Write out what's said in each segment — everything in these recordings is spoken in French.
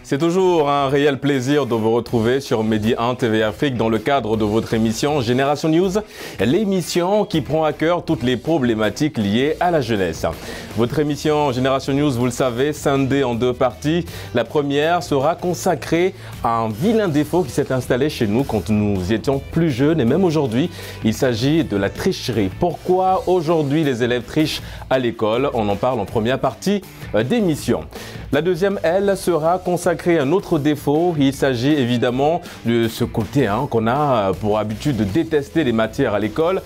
C'est toujours un réel plaisir de vous retrouver sur Medi 1 TV Afrique dans le cadre de votre émission Génération News, l'émission qui prend à cœur toutes les problématiques liées à la jeunesse. Votre émission Génération News, vous le savez, scindée en deux parties. La première sera consacrée à un vilain défaut qui s'est installé chez nous quand nous étions plus jeunes et même aujourd'hui. Il s'agit de la tricherie. Pourquoi aujourd'hui les élèves trichent à l'école? On en parle en première partie d'émission. La deuxième, elle, sera consacrée à un autre défaut. Il s'agit évidemment de ce côté qu'on a pour habitude de détester les matières à l'école,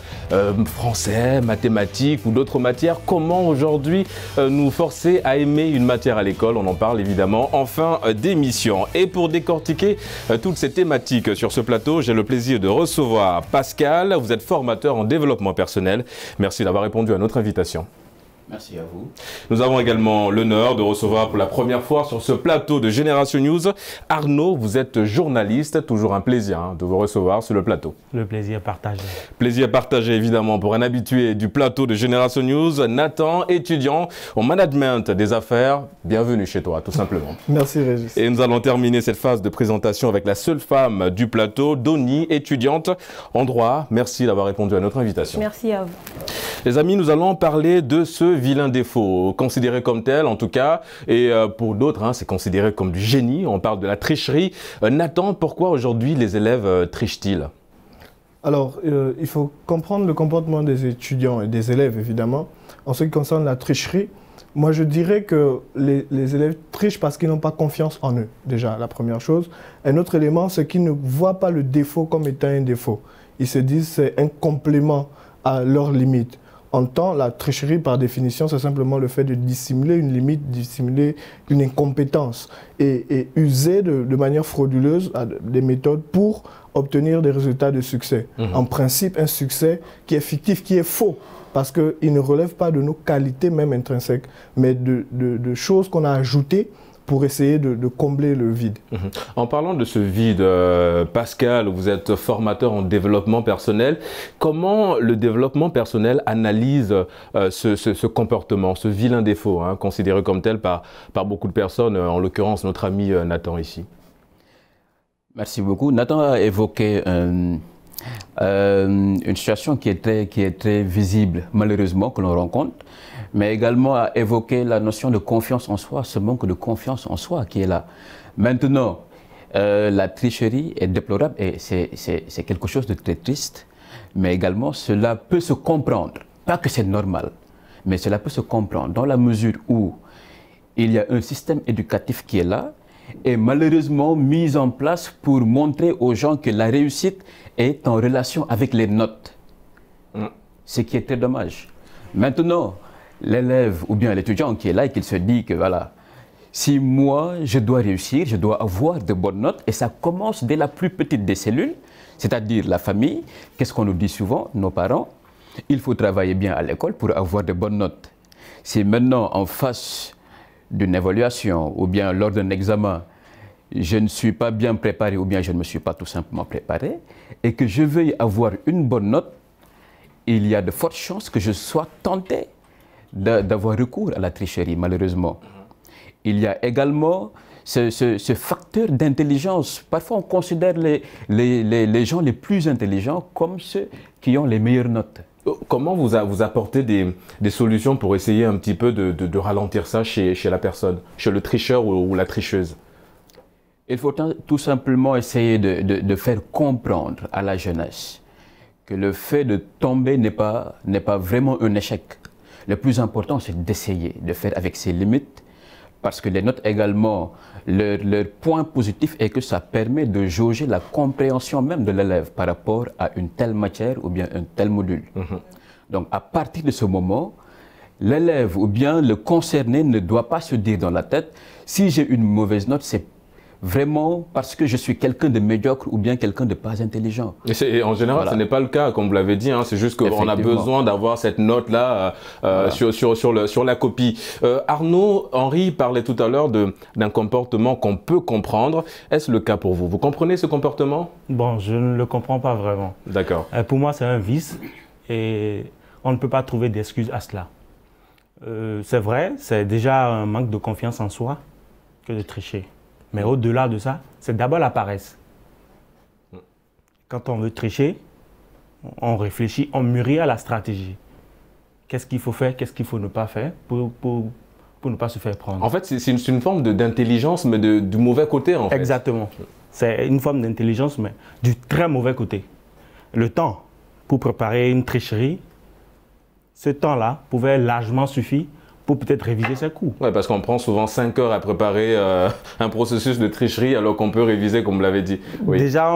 français, mathématiques ou d'autres matières. Comment aujourd'hui nous forcer à aimer une matière à l'école? On en parle évidemment en fin d'émission. Et pour décortiquer toutes ces thématiques sur ce plateau, j'ai le plaisir de recevoir Pascal. Vous êtes formateur en développement personnel. Merci d'avoir répondu à notre invitation. Merci à vous. Nous avons également l'honneur de recevoir pour la première fois sur ce plateau de Génération News Arnaud. Vous êtes journaliste, toujours un plaisir de vous recevoir sur le plateau. Le plaisir partagé. Plaisir partagé évidemment pour un habitué du plateau de Génération News, Nathan, étudiant au management des affaires. Bienvenue chez toi, tout simplement. Merci Régis. Et nous allons terminer cette phase de présentation avec la seule femme du plateau, Doni, étudiante en droit. Merci d'avoir répondu à notre invitation. Merci à vous. Les amis, nous allons parler de ce vilain défaut, considéré comme tel en tout cas, et pour d'autres, c'est considéré comme du génie. On parle de la tricherie. Nathan, pourquoi aujourd'hui les élèves trichent-ils? Alors, il faut comprendre le comportement des étudiants et des élèves, évidemment. En ce qui concerne la tricherie, moi je dirais que les élèves trichent parce qu'ils n'ont pas confiance en eux, déjà, la première chose. Un autre élément, c'est qu'ils ne voient pas le défaut comme étant un défaut. Ils se disent que c'est un complément à leurs limites. En temps, la tricherie, par définition, c'est simplement le fait de dissimuler une limite, dissimuler une incompétence et user de manière frauduleuse des méthodes pour obtenir des résultats de succès. En principe, un succès qui est fictif, qui est faux, parce qu'il ne relève pas de nos qualités même intrinsèques, mais de choses qu'on a ajoutées pour essayer de combler le vide. En parlant de ce vide, Pascal, vous êtes formateur en développement personnel. Comment le développement personnel analyse ce comportement, ce vilain défaut, considéré comme tel par beaucoup de personnes, en l'occurrence notre ami Nathan ici? Merci beaucoup. Nathan a évoqué une situation qui est très visible, malheureusement, que l'on rencontre, mais également a évoqué la notion de confiance en soi, ce manque de confiance en soi qui est là. Maintenant, la tricherie est déplorable et c'est quelque chose de très triste, mais également cela peut se comprendre. Pas que c'est normal, mais cela peut se comprendre dans la mesure où il y a un système éducatif qui est là et malheureusement mis en place pour montrer aux gens que la réussite est en relation avec les notes. Ce qui est très dommage. Maintenant, l'élève ou bien l'étudiant qui est là et qui se dit que voilà, si moi je dois réussir, je dois avoir de bonnes notes et ça commence dès la plus petite des cellules, c'est-à-dire la famille. Qu'est-ce qu'on nous dit souvent, nos parents? Il faut travailler bien à l'école pour avoir de bonnes notes. Si maintenant en face d'une évaluation ou bien lors d'un examen, je ne suis pas bien préparé ou bien je ne me suis pas tout simplement préparé et que je veuille avoir une bonne note, il y a de fortes chances que je sois tenté d'avoir recours à la tricherie, malheureusement. Il y a également ce facteur d'intelligence. Parfois, on considère les gens les plus intelligents comme ceux qui ont les meilleures notes. Comment vous apportez des solutions pour essayer un petit peu de ralentir ça chez la personne, chez le tricheur ou la tricheuse? Il faut tout simplement essayer de faire comprendre à la jeunesse que le fait de tomber n'est pas vraiment un échec. Le plus important, c'est d'essayer de faire avec ses limites, parce que les notes également, leur point positif est que ça permet de jauger la compréhension même de l'élève par rapport à une telle matière ou bien un tel module. Donc à partir de ce moment, l'élève ou bien le concerné ne doit pas se dire dans la tête, si j'ai une mauvaise note, c'est vraiment parce que je suis quelqu'un de médiocre ou bien quelqu'un de pas intelligent. Et en général, voilà. Ce n'est pas le cas, comme vous l'avez dit, c'est juste qu'on a besoin d'avoir cette note-là voilà. sur la copie. Arnaud, Henri parlait tout à l'heure d'un comportement qu'on peut comprendre. Est-ce le cas pour vous? Vous comprenez ce comportement? Bon, je ne le comprends pas vraiment. D'accord. Pour moi, c'est un vice et on ne peut pas trouver d'excuses à cela. C'est vrai, c'est déjà un manque de confiance en soi que de tricher. Mais au-delà de ça, c'est d'abord la paresse. Quand on veut tricher, on réfléchit, on mûrit à la stratégie. Qu'est-ce qu'il faut faire, qu'est-ce qu'il faut ne pas faire pour ne pas se faire prendre. En fait, c'est une forme d'intelligence, mais du mauvais côté, en fait. Exactement. C'est une forme d'intelligence, mais du très mauvais côté. Le temps pour préparer une tricherie, ce temps-là pouvait largement suffire pour peut-être réviser ses coups. Oui, parce qu'on prend souvent 5 heures à préparer un processus de tricherie alors qu'on peut réviser, comme vous l'avez dit. Oui. Déjà,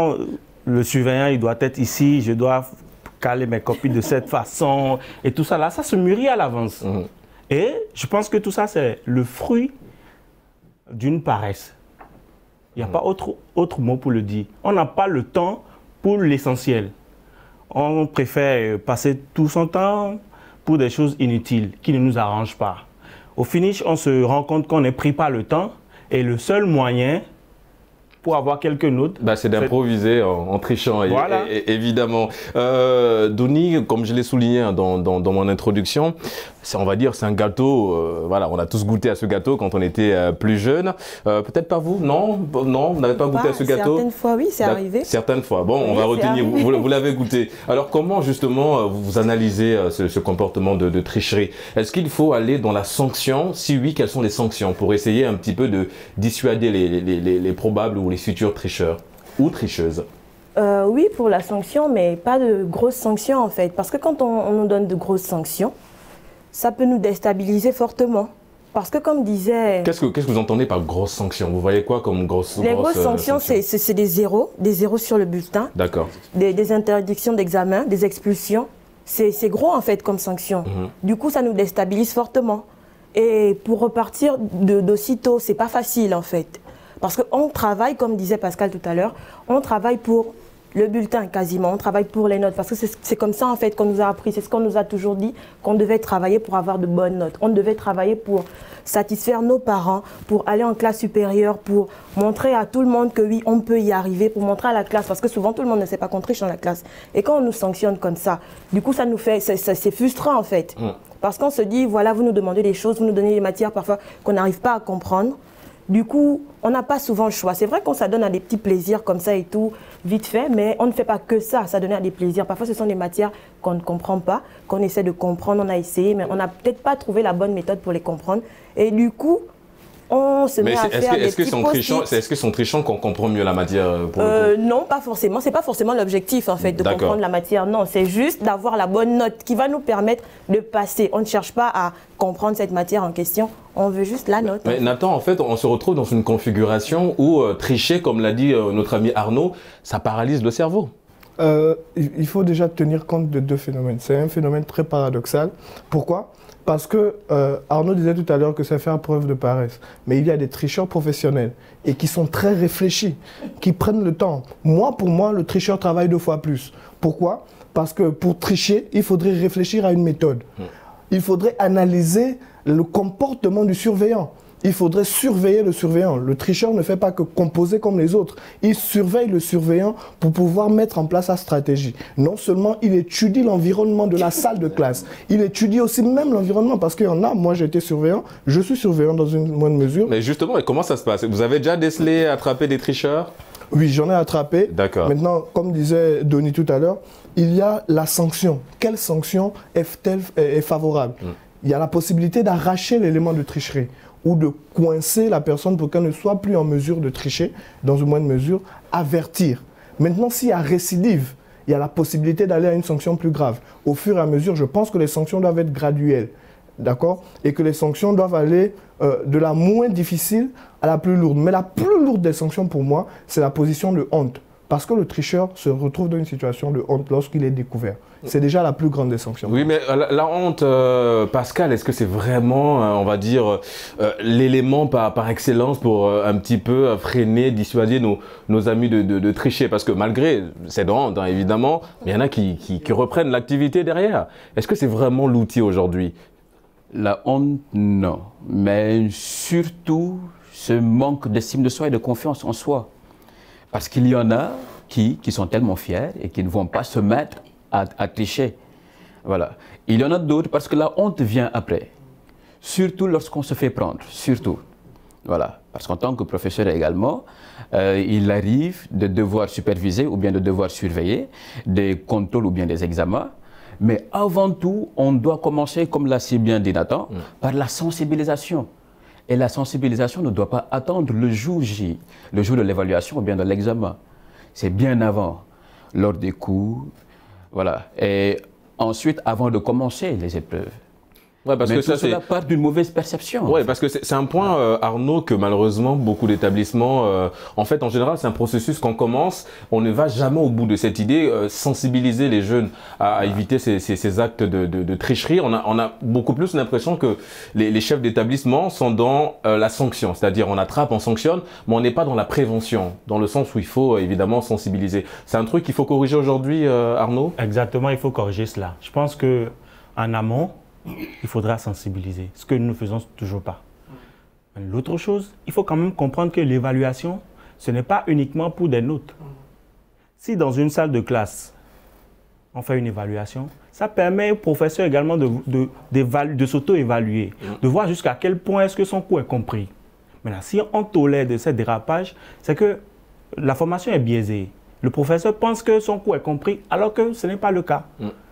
le surveillant, il doit être ici, je dois caler mes copies de cette façon. Et tout ça, là, ça se mûrit à l'avance. Et je pense que tout ça, c'est le fruit d'une paresse. Il n'y a pas autre mot pour le dire. On n'a pas le temps pour l'essentiel. On préfère passer tout son temps pour des choses inutiles qui ne nous arrangent pas. Au finish, on se rend compte qu'on n'est pris par le temps et le seul moyen pour avoir quelques notes, c'est d'improviser en trichant, voilà. Évidemment. Doni, comme je l'ai souligné dans mon introduction, on va dire c'est un gâteau, voilà, on a tous goûté à ce gâteau quand on était plus jeune. Peut-être pas vous, non, vous n'avez pas goûté à ce gâteau? Certaines fois, oui, c'est arrivé. Certaines fois, bon, on va retenir, vous l'avez goûté. Alors comment justement vous analysez ce comportement de tricherie? Est-ce qu'il faut aller dans la sanction? Si oui, quelles sont les sanctions pour essayer un petit peu de dissuader les probables ou les futurs tricheurs ou tricheuses? Oui, pour la sanction, mais pas de grosses sanctions en fait. Parce que quand on nous donne de grosses sanctions, ça peut nous déstabiliser fortement. Parce que comme disait... Qu'est-ce que vous entendez par grosses sanctions? Vous voyez quoi comme grosses Les grosses sanctions, c'est des zéros sur le bulletin. D'accord. Des interdictions d'examen, des expulsions. C'est gros en fait comme sanction. Du coup, ça nous déstabilise fortement. Et pour repartir d'aussitôt, c'est pas facile en fait. Parce qu'on travaille, comme disait Pascal tout à l'heure, on travaille pour le bulletin quasiment, on travaille pour les notes. Parce que c'est comme ça en fait qu'on nous a appris, c'est ce qu'on nous a toujours dit, qu'on devait travailler pour avoir de bonnes notes. On devait travailler pour satisfaire nos parents, pour aller en classe supérieure, pour montrer à tout le monde que oui, on peut y arriver, pour montrer à la classe. Parce que souvent tout le monde ne sait pas qu'on triche dans la classe. Et quand on nous sanctionne comme ça, du coup ça nous fait, c'est frustrant en fait. Parce qu'on se dit, voilà, vous nous demandez des choses, vous nous donnez des matières parfois qu'on n'arrive pas à comprendre. Du coup, on n'a pas souvent le choix. C'est vrai qu'on s'adonne à des petits plaisirs comme ça et tout, vite fait, mais on ne fait pas que ça, s'adonner à des plaisirs. Parfois, ce sont des matières qu'on ne comprend pas, qu'on essaie de comprendre, on a essayé, mais on n'a peut-être pas trouvé la bonne méthode pour les comprendre. Et du coup, on se met à faire des petits post-it. Est-ce que son trichant qu'on comprend mieux la matière Non, pas forcément. C'est pas forcément l'objectif en fait de comprendre la matière. Non, c'est juste d'avoir la bonne note qui va nous permettre de passer. On ne cherche pas à comprendre cette matière en question. On veut juste la note. Mais Nathan, en fait, on se retrouve dans une configuration où tricher, comme l'a dit notre ami Arnaud, ça paralyse le cerveau. Il faut déjà tenir compte de deux phénomènes. C'est un phénomène très paradoxal. Pourquoi ? Parce que Arnaud disait tout à l'heure que c'est faire preuve de paresse. Mais il y a des tricheurs professionnels et qui sont très réfléchis, qui prennent le temps. Pour moi, le tricheur travaille 2 fois plus. Pourquoi? Parce que pour tricher, il faudrait réfléchir à une méthode. Il faudrait analyser le comportement du surveillant. Il faudrait surveiller le surveillant. Le tricheur ne fait pas que composer comme les autres. Il surveille le surveillant pour pouvoir mettre en place sa stratégie. Non seulement il étudie l'environnement de la salle de classe, il étudie aussi même l'environnement parce qu'il y en a, moi j'ai été surveillant, je suis surveillant dans une moindre mesure. Mais justement, comment ça se passe? Vous avez déjà décelé, attrapé des tricheurs? Oui, j'en ai attrapé. D'accord. Maintenant, comme disait Doni tout à l'heure, il y a la sanction. Quelle sanction est favorable? Il y a la possibilité d'arracher l'élément de tricherie ou de coincer la personne pour qu'elle ne soit plus en mesure de tricher, dans une moindre mesure, avertir. Maintenant, s'il y a récidive, il y a la possibilité d'aller à une sanction plus grave. Au fur et à mesure, je pense que les sanctions doivent être graduelles, d'accord? Et que les sanctions doivent aller de la moins difficile à la plus lourde. Mais la plus lourde des sanctions, pour moi, c'est la position de honte. Parce que le tricheur se retrouve dans une situation de honte lorsqu'il est découvert. C'est déjà la plus grande des sanctions. Oui, mais la honte, Pascal, est-ce que c'est vraiment, on va dire, l'élément par excellence pour un petit peu freiner, dissuader nos amis de tricher? Parce que malgré cette honte, hein, évidemment, il y en a qui reprennent l'activité derrière. Est-ce que c'est vraiment l'outil aujourd'hui? La honte, non. Mais surtout, ce manque d'estime de soi et de confiance en soi. Parce qu'il y en a qui sont tellement fiers et qui ne vont pas se mettre à tricher. Voilà. Il y en a d'autres parce que la honte vient après. Surtout lorsqu'on se fait prendre. Surtout. Voilà, parce qu'en tant que professeur également, il arrive de devoir superviser ou bien de devoir surveiller des contrôles ou bien des examens. Mais avant tout, on doit commencer, comme l'a si bien dit Nathan, par la sensibilisation. Et la sensibilisation ne doit pas attendre le jour J, le jour de l'évaluation ou bien de l'examen. C'est bien avant, lors des cours, voilà. Et ensuite, avant de commencer les épreuves. Ouais, parce mais que tout ça, cela part d'une mauvaise perception. Oui, parce que c'est un point, Arnaud, que malheureusement, beaucoup d'établissements, en fait, en général, c'est un processus qu'on commence, on ne va jamais au bout de cette idée, sensibiliser les jeunes à éviter ces actes de tricherie. On a beaucoup plus l'impression que les chefs d'établissement sont dans la sanction, c'est-à-dire on attrape, on sanctionne, mais on n'est pas dans la prévention, dans le sens où il faut évidemment sensibiliser. C'est un truc qu'il faut corriger aujourd'hui, Arnaud? Exactement, il faut corriger cela. Je pense qu'en amont, il faudra sensibiliser, ce que nous ne faisons toujours pas. L'autre chose, il faut quand même comprendre que l'évaluation, ce n'est pas uniquement pour des notes. Si dans une salle de classe, on fait une évaluation, ça permet au professeur également de s'auto-évaluer, de voir jusqu'à quel point est-ce que son cours est compris. Maintenant, si on tolère de ces dérapages, c'est que la formation est biaisée. Le professeur pense que son cours est compris, alors que ce n'est pas le cas.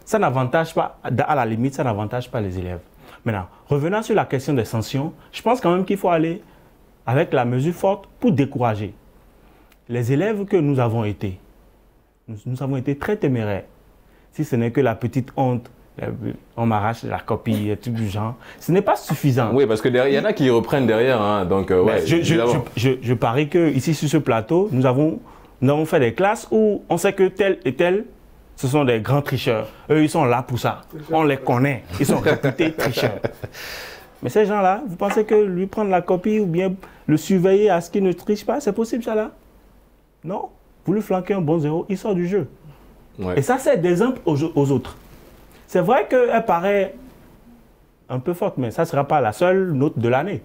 Ça n'avantage pas, à la limite, ça n'avantage pas les élèves. Maintenant, revenant sur la question des sanctions, je pense quand même qu'il faut aller avec la mesure forte pour décourager. Les élèves que nous avons été, nous avons été très téméraires. Si ce n'est que la petite honte, on m'arrache la copie, et tout du genre, ce n'est pas suffisant. Oui, parce qu'il y en a qui reprennent derrière, hein, donc ouais, je parie qu'ici, sur ce plateau, nous avons fait des classes où on sait que tel et tel, ce sont des grands tricheurs. Eux, ils sont là pour ça. On les connaît. Ils sont réputés tricheurs. Mais ces gens-là, vous pensez que lui prendre la copie ou bien le surveiller à ce qu'il ne triche pas, c'est possible ça là? Non. Vous lui flanquez un bon zéro, il sort du jeu. Ouais. Et ça, c'est d'exemple aux autres. C'est vrai qu'elle paraît un peu forte, mais ça ne sera pas la seule note de l'année.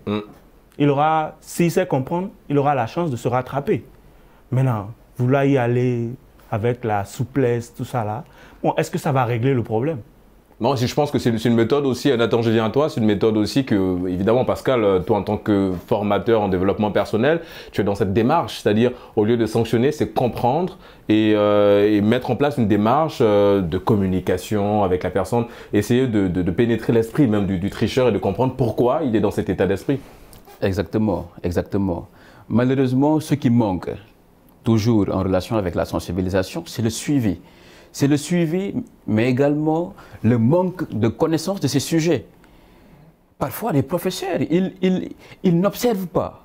Il aura, s'il sait comprendre, il aura la chance de se rattraper. Maintenant, vouloir y aller avec la souplesse, tout ça là. Bon, est-ce que ça va régler le problème? Non, je pense que c'est une méthode aussi, Nathan, je viens à toi, c'est une méthode aussi que, évidemment, Pascal, toi en tant que formateur en développement personnel, tu es dans cette démarche, c'est-à-dire au lieu de sanctionner, c'est comprendre et mettre en place une démarche de communication avec la personne, essayer de pénétrer l'esprit même du tricheur et de comprendre pourquoi il est dans cet état d'esprit. Exactement, exactement. Malheureusement, ce qui manque toujours en relation avec la sensibilisation, c'est le suivi. C'est le suivi, mais également le manque de connaissance de ces sujets. Parfois, les professeurs, ils n'observent pas.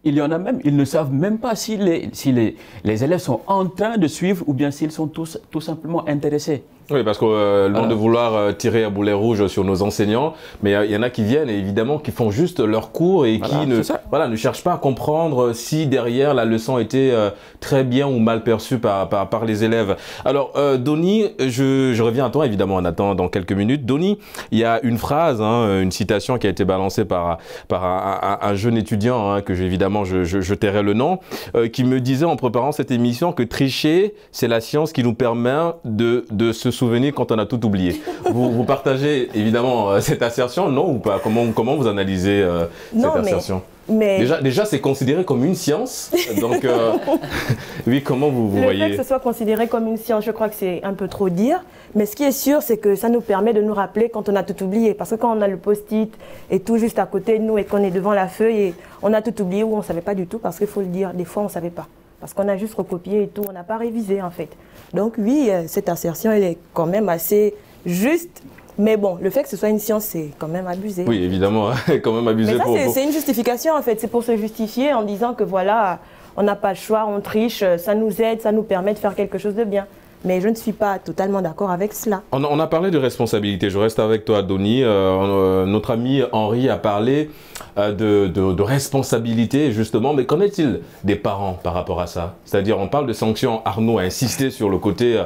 Il y en a même, ils ne savent même pas si les élèves sont en train de suivre ou bien s'ils sont tout simplement intéressés. Oui, parce que loin de vouloir tirer à boulet rouge sur nos enseignants, mais il y en a qui viennent, évidemment, qui font juste leur cours et qui ne cherchent pas à comprendre si derrière la leçon était très bien ou mal perçue par les élèves. Alors, Donny, je reviens à toi, évidemment, en attendant dans quelques minutes. Donny, il y a une phrase, une citation qui a été balancée par un jeune étudiant, que évidemment je tairai le nom, qui me disait en préparant cette émission que tricher, c'est la science qui nous permet de se souvenir quand on a tout oublié. Vous partagez évidemment cette assertion, non ou pas? Comment vous analysez cette assertion? Mais déjà c'est considéré comme une science, donc oui, comment vous voyez? Le fait que ce soit considéré comme une science, je crois que c'est un peu trop dire, mais ce qui est sûr, c'est que ça nous permet de nous rappeler quand on a tout oublié, parce que quand on a le post-it et tout juste à côté de nous et qu'on est devant la feuille et on a tout oublié ou on ne savait pas du tout, parce qu'il faut le dire, des fois on ne savait pas. Parce qu'on a juste recopié et tout, on n'a pas révisé en fait. Donc oui, cette assertion, elle est quand même assez juste. Mais bon, le fait que ce soit une science, c'est quand même abusé. Oui, évidemment, quand même abusé. Mais ça, c'est une justification en fait. C'est pour se justifier en disant que voilà, on n'a pas le choix, on triche, ça nous aide, ça nous permet de faire quelque chose de bien. Mais je ne suis pas totalement d'accord avec cela. On a parlé de responsabilité. Je reste avec toi, Donny. Notre ami Henri a parlé de responsabilité, justement. Mais qu'en est-il des parents par rapport à ça? C'est-à-dire, on parle de sanctions. Arnaud a insisté sur le côté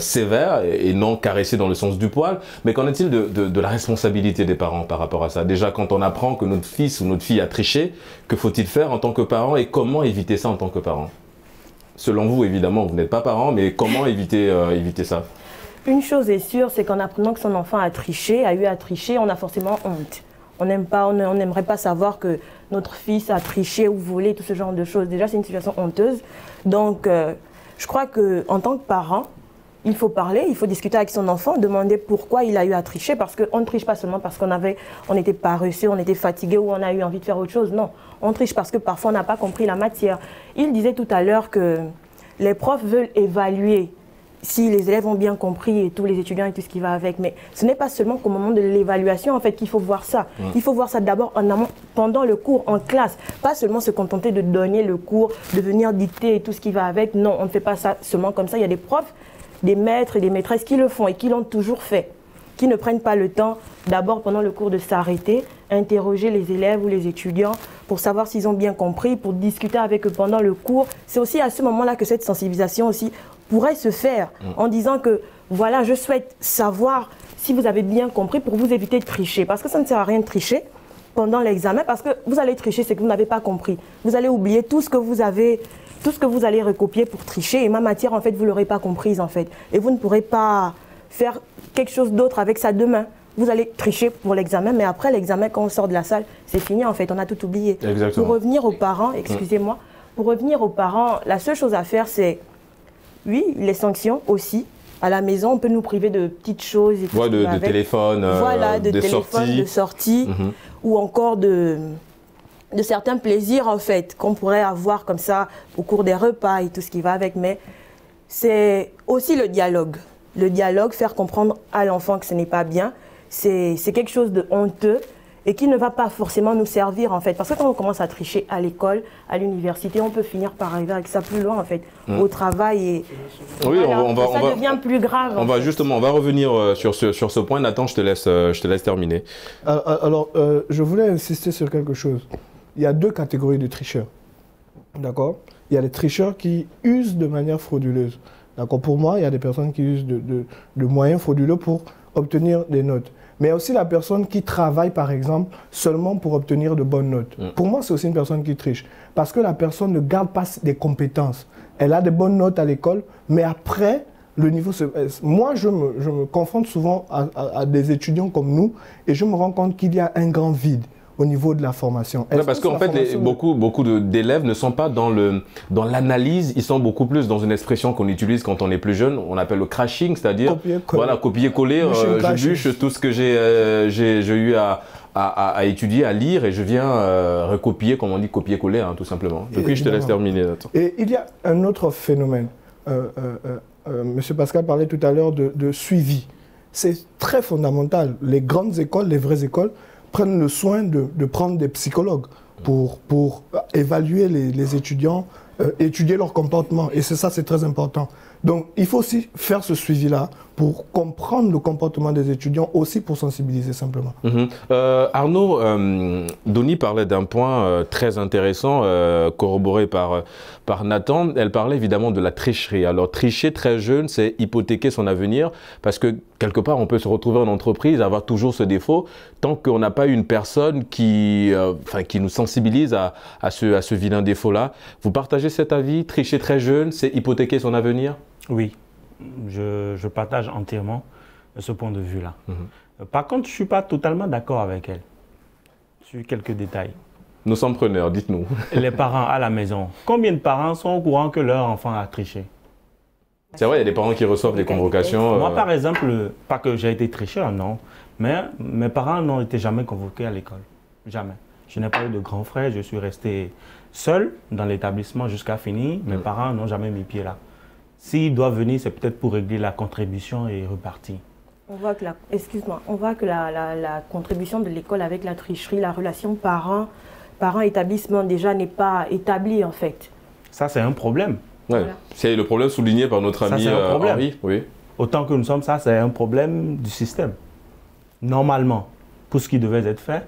sévère et non caressé dans le sens du poil. Mais qu'en est-il de la responsabilité des parents par rapport à ça? Déjà, quand on apprend que notre fils ou notre fille a triché, que faut-il faire en tant que parent et comment éviter ça en tant que parent? Selon vous, évidemment, vous n'êtes pas parent, mais comment éviter ça? Une chose est sûre, c'est qu'en apprenant que son enfant a eu à tricher, on a forcément honte. On n'aime pas, on n'aimerait pas savoir que notre fils a triché ou volé, tout ce genre de choses. Déjà, c'est une situation honteuse. Donc, je crois qu'en tant que parent, il faut parler, il faut discuter avec son enfant, demander pourquoi il a eu à tricher, parce qu'on ne triche pas seulement parce on était paresseux, on était fatigué ou on a eu envie de faire autre chose. Non, on triche parce que parfois on n'a pas compris la matière. Il disait tout à l'heure que les profs veulent évaluer si les élèves ont bien compris et tous les étudiants et tout ce qui va avec. Mais ce n'est pas seulement qu'au moment de l'évaluation en fait qu'il faut voir ça. Il faut voir ça d'abord en amont, pendant le cours, en classe. Pas seulement se contenter de donner le cours, de venir dicter et tout ce qui va avec. Non, on ne fait pas ça seulement comme ça. Il y a des profs, des maîtres et des maîtresses qui le font et qui l'ont toujours fait, qui ne prennent pas le temps d'abord pendant le cours de s'arrêter, interroger les élèves ou les étudiants pour savoir s'ils ont bien compris, pour discuter avec eux pendant le cours. C'est aussi à ce moment-là que cette sensibilisation aussi pourrait se faire en disant que voilà, je souhaite savoir si vous avez bien compris pour vous éviter de tricher, parce que ça ne sert à rien de tricher pendant l'examen, parce que vous allez tricher, c'est que vous n'avez pas compris. Vous allez oublier tout ce que vous allez recopier pour tricher, et ma matière, en fait, vous ne l'aurez pas comprise, en fait. Et vous ne pourrez pas faire quelque chose d'autre avec ça demain. Vous allez tricher pour l'examen, mais après l'examen, quand on sort de la salle, c'est fini, en fait, on a tout oublié. Exactement. Pour revenir aux parents, excusez-moi, pour revenir aux parents, la seule chose à faire, c'est, oui, les sanctions aussi. À la maison, on peut nous priver de petites choses. Et ouais, de téléphone, voilà, de téléphone, de sorties, ou encore de certains plaisirs, en fait, qu'on pourrait avoir comme ça au cours des repas et tout ce qui va avec. Mais c'est aussi le dialogue. Le dialogue, faire comprendre à l'enfant que ce n'est pas bien, c'est quelque chose de honteux et qui ne va pas forcément nous servir, en fait. Parce que quand on commence à tricher à l'école, à l'université, on peut finir par arriver avec ça plus loin, en fait, au travail. Et oui, voilà, ça devient plus grave. On va revenir sur ce point. Nathan, je te laisse terminer. Alors, je voulais insister sur quelque chose. Il y a deux catégories de tricheurs. D'accord? Il y a les tricheurs qui usent de manière frauduleuse. D'accord? Pour moi, il y a des personnes qui usent de moyens frauduleux pour obtenir des notes. Mais il y a aussi la personne qui travaille, par exemple, seulement pour obtenir de bonnes notes. Pour moi, c'est aussi une personne qui triche. Parce que la personne ne garde pas des compétences. Elle a des bonnes notes à l'école, mais après, le niveau se baisse. Moi, je me confronte souvent à des étudiants comme nous et je me rends compte qu'il y a un grand vide au niveau de la formation. Ouais, parce qu'en fait, beaucoup d'élèves ne sont pas dans l'analyse, ils sont beaucoup plus dans une expression qu'on utilise quand on est plus jeune, on appelle le crashing, c'est-à-dire copier-coller, je bûche tout ce que j'ai eu à étudier, à lire, et je viens recopier, comme on dit, copier-coller, hein, tout simplement. Depuis, je te laisse terminer. Attends. Et il y a un autre phénomène. Monsieur Pascal parlait tout à l'heure de suivi. C'est très fondamental. Les grandes écoles, les vraies écoles, prennent le soin de prendre des psychologues pour évaluer les étudiants, étudier leur comportement. Et c'est ça, c'est très important. Donc, il faut aussi faire ce suivi-là pour comprendre le comportement des étudiants, aussi pour sensibiliser simplement. Arnaud, Doni parlait d'un point très intéressant, corroboré par Nathan. Elle parlait évidemment de la tricherie. Alors, tricher très jeune, c'est hypothéquer son avenir, parce que quelque part, on peut se retrouver en entreprise, avoir toujours ce défaut, tant qu'on n'a pas une personne qui nous sensibilise à ce vilain défaut-là. Vous partagez cet avis? Tricher très jeune, c'est hypothéquer son avenir? Oui, je partage entièrement ce point de vue-là. Par contre, je ne suis pas totalement d'accord avec elle sur quelques détails. Nous sommes preneurs, dites-nous. Les parents à la maison, combien de parents sont au courant que leur enfant a triché? C'est vrai, il y a des parents qui reçoivent des convocations. Moi, par exemple, pas que j'ai été tricheur, non, mais mes parents n'ont été jamais convoqués à l'école. Jamais. Je n'ai pas eu de grand frère, je suis resté seul dans l'établissement jusqu'à finir. Mes parents n'ont jamais mis pied là. S'ils doivent venir, c'est peut-être pour régler la contribution et repartir. On voit que la contribution de l'école avec la tricherie, la relation parents-établissement déjà n'est pas établie en fait. Ça, c'est un problème. Ouais. Voilà. C'est le problème souligné par notre ami Henri. Oui. Autant que nous sommes, ça, c'est un problème du système. Normalement, pour ce qui devait être fait,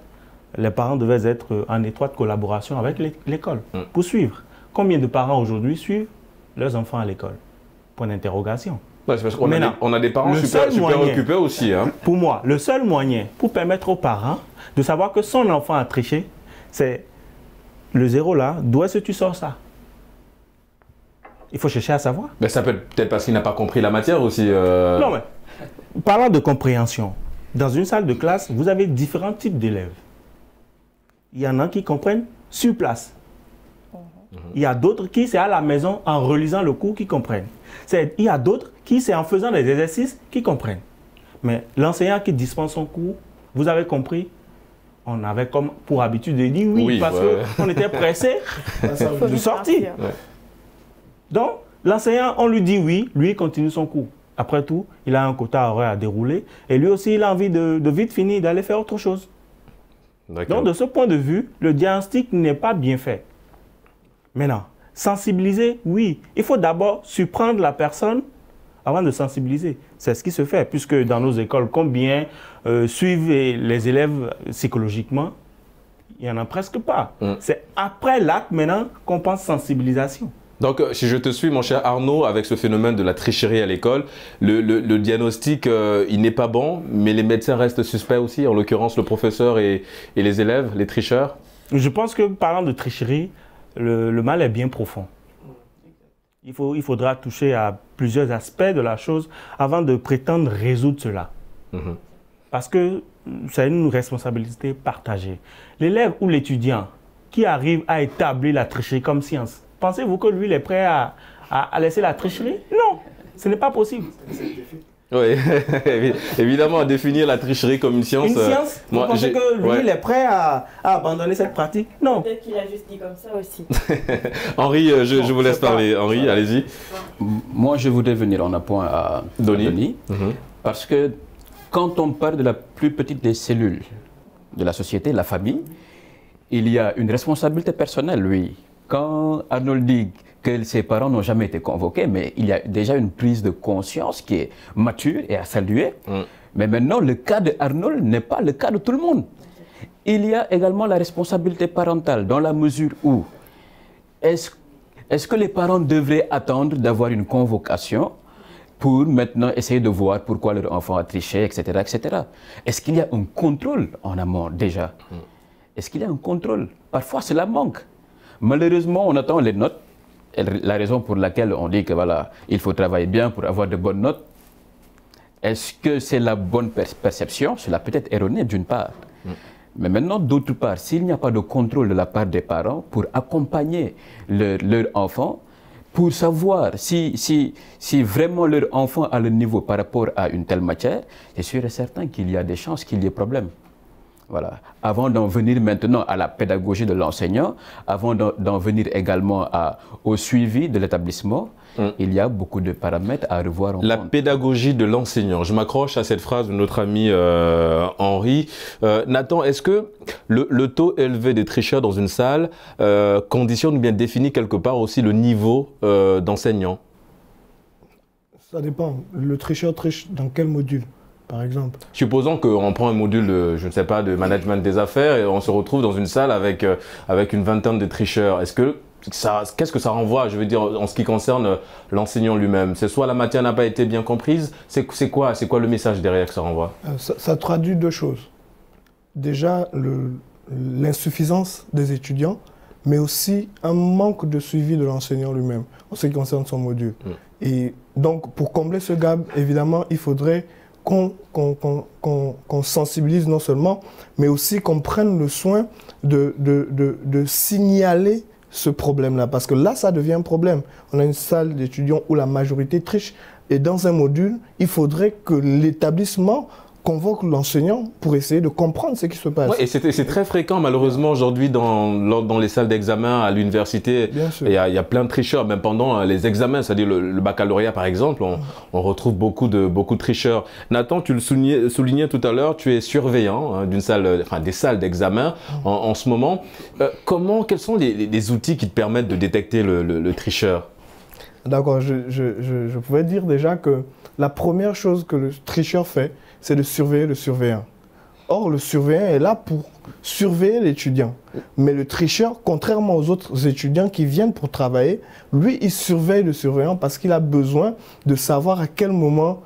les parents devaient être en étroite collaboration avec l'école pour suivre. Combien de parents aujourd'hui suivent leurs enfants à l'école? Point d'interrogation. Ouais, c'est parce qu'on a des parents super occupés aussi. Hein. Pour moi, le seul moyen pour permettre aux parents de savoir que son enfant a triché, c'est le zéro là, d'où est-ce que tu sors ça? Il faut chercher à savoir. Mais ça peut peut-être parce qu'il n'a pas compris la matière aussi. Non, mais parlant de compréhension, dans une salle de classe, vous avez différents types d'élèves. Il y en a qui comprennent sur place. Il y a d'autres qui, c'est à la maison, en relisant le cours, qui comprennent. Il y a d'autres qui, c'est en faisant des exercices, qui comprennent. Mais l'enseignant qui dispense son cours, vous avez compris, on avait comme pour habitude de dire oui parce qu'on était pressé de sortir. Ouais. Donc, l'enseignant, on lui dit oui, lui, il continue son cours. Après tout, il a un quota horaire à dérouler et lui aussi, il a envie de vite finir, d'aller faire autre chose. Donc, de ce point de vue, le diagnostic n'est pas bien fait. Maintenant, sensibiliser, oui. Il faut d'abord surprendre la personne avant de sensibiliser. C'est ce qui se fait, puisque dans nos écoles, combien suivent les élèves psychologiquement? Il n'y en a presque pas. C'est après l'acte maintenant qu'on pense sensibilisation. Donc, si je te suis, mon cher Arnaud, avec ce phénomène de la tricherie à l'école, le diagnostic, il n'est pas bon, mais les médecins restent suspects aussi, en l'occurrence le professeur et les élèves, les tricheurs? Je pense que parlant de tricherie, le mal est bien profond. Il faudra toucher à plusieurs aspects de la chose avant de prétendre résoudre cela. Parce que c'est une responsabilité partagée. L'élève ou l'étudiant qui arrive à établir la tricherie comme science, pensez-vous que lui, il est prêt à laisser la tricherie? Non, ce n'est pas possible. Oui, évidemment, définir la tricherie comme une science. Une science? Vous pensez que lui, il est prêt à abandonner cette pratique? Non. Peut-être qu'il a juste dit comme ça aussi. Henri, je vous laisse parler. Henri, allez-y. Moi, je voudrais venir en appoint à Denis, parce que quand on parle de la plus petite des cellules de la société, la famille, il y a une responsabilité personnelle, lui. Quand Arnold dit que ses parents n'ont jamais été convoqués, mais il y a déjà une prise de conscience qui est mature et à saluer. Mais maintenant, le cas de Arnold n'est pas le cas de tout le monde. Il y a également la responsabilité parentale, dans la mesure où est-ce que les parents devraient attendre d'avoir une convocation pour maintenant essayer de voir pourquoi leur enfant a triché, etc., etc. Est-ce qu'il y a un contrôle en amont déjà? Est-ce qu'il y a un contrôle? Parfois, cela manque. Malheureusement, on attend les notes. La raison pour laquelle on dit que voilà, il faut travailler bien pour avoir de bonnes notes. Est-ce que c'est la bonne perception? Cela peut être erroné d'une part. Mais maintenant, d'autre part, s'il n'y a pas de contrôle de la part des parents pour accompagner leur enfant, pour savoir si vraiment leur enfant a le niveau par rapport à une telle matière, c'est sûr et certain qu'il y a des chances qu'il y ait problème. Voilà. Avant d'en venir maintenant à la pédagogie de l'enseignant, avant d'en venir également au suivi de l'établissement, il y a beaucoup de paramètres à revoir en compte. La pédagogie de l'enseignant. Je m'accroche à cette phrase de notre ami Henri. Nathan, est-ce que le taux élevé des tricheurs dans une salle conditionne ou bien définit quelque part aussi le niveau d'enseignant? Ça dépend. Le tricheur triche dans quel module, par exemple? Supposons qu'on prend un module de, je ne sais pas, de management des affaires et on se retrouve dans une salle avec une vingtaine de tricheurs. Qu'est-ce que ça renvoie, je veux dire, en ce qui concerne l'enseignant lui-même? C'est soit la matière n'a pas été bien comprise, c'est quoi le message derrière que ça renvoie? Ça traduit deux choses. Déjà, l'insuffisance des étudiants, mais aussi un manque de suivi de l'enseignant lui-même en ce qui concerne son module. Et donc, pour combler ce gap, évidemment, il faudrait qu'on sensibilise non seulement, mais aussi qu'on prenne le soin de signaler ce problème-là. Parce que là, ça devient un problème. On a une salle d'étudiants où la majorité triche. Et dans un module, il faudrait que l'établissement convoque l'enseignant pour essayer de comprendre ce qui se passe. Ouais, et c'est très fréquent malheureusement aujourd'hui dans les salles d'examen à l'université. Il y a plein de tricheurs, même pendant les examens, c'est-à-dire le baccalauréat par exemple, on retrouve beaucoup de tricheurs. Nathan, tu le soulignais tout à l'heure, tu es surveillant des salles d'examen en ce moment. Quels sont les outils qui te permettent de détecter le tricheur? D'accord, je pouvais dire déjà que la première chose que le tricheur fait, c'est de surveiller le surveillant. Or, le surveillant est là pour surveiller l'étudiant. Mais le tricheur, contrairement aux autres étudiants qui viennent pour travailler, lui, il surveille le surveillant parce qu'il a besoin de savoir à quel moment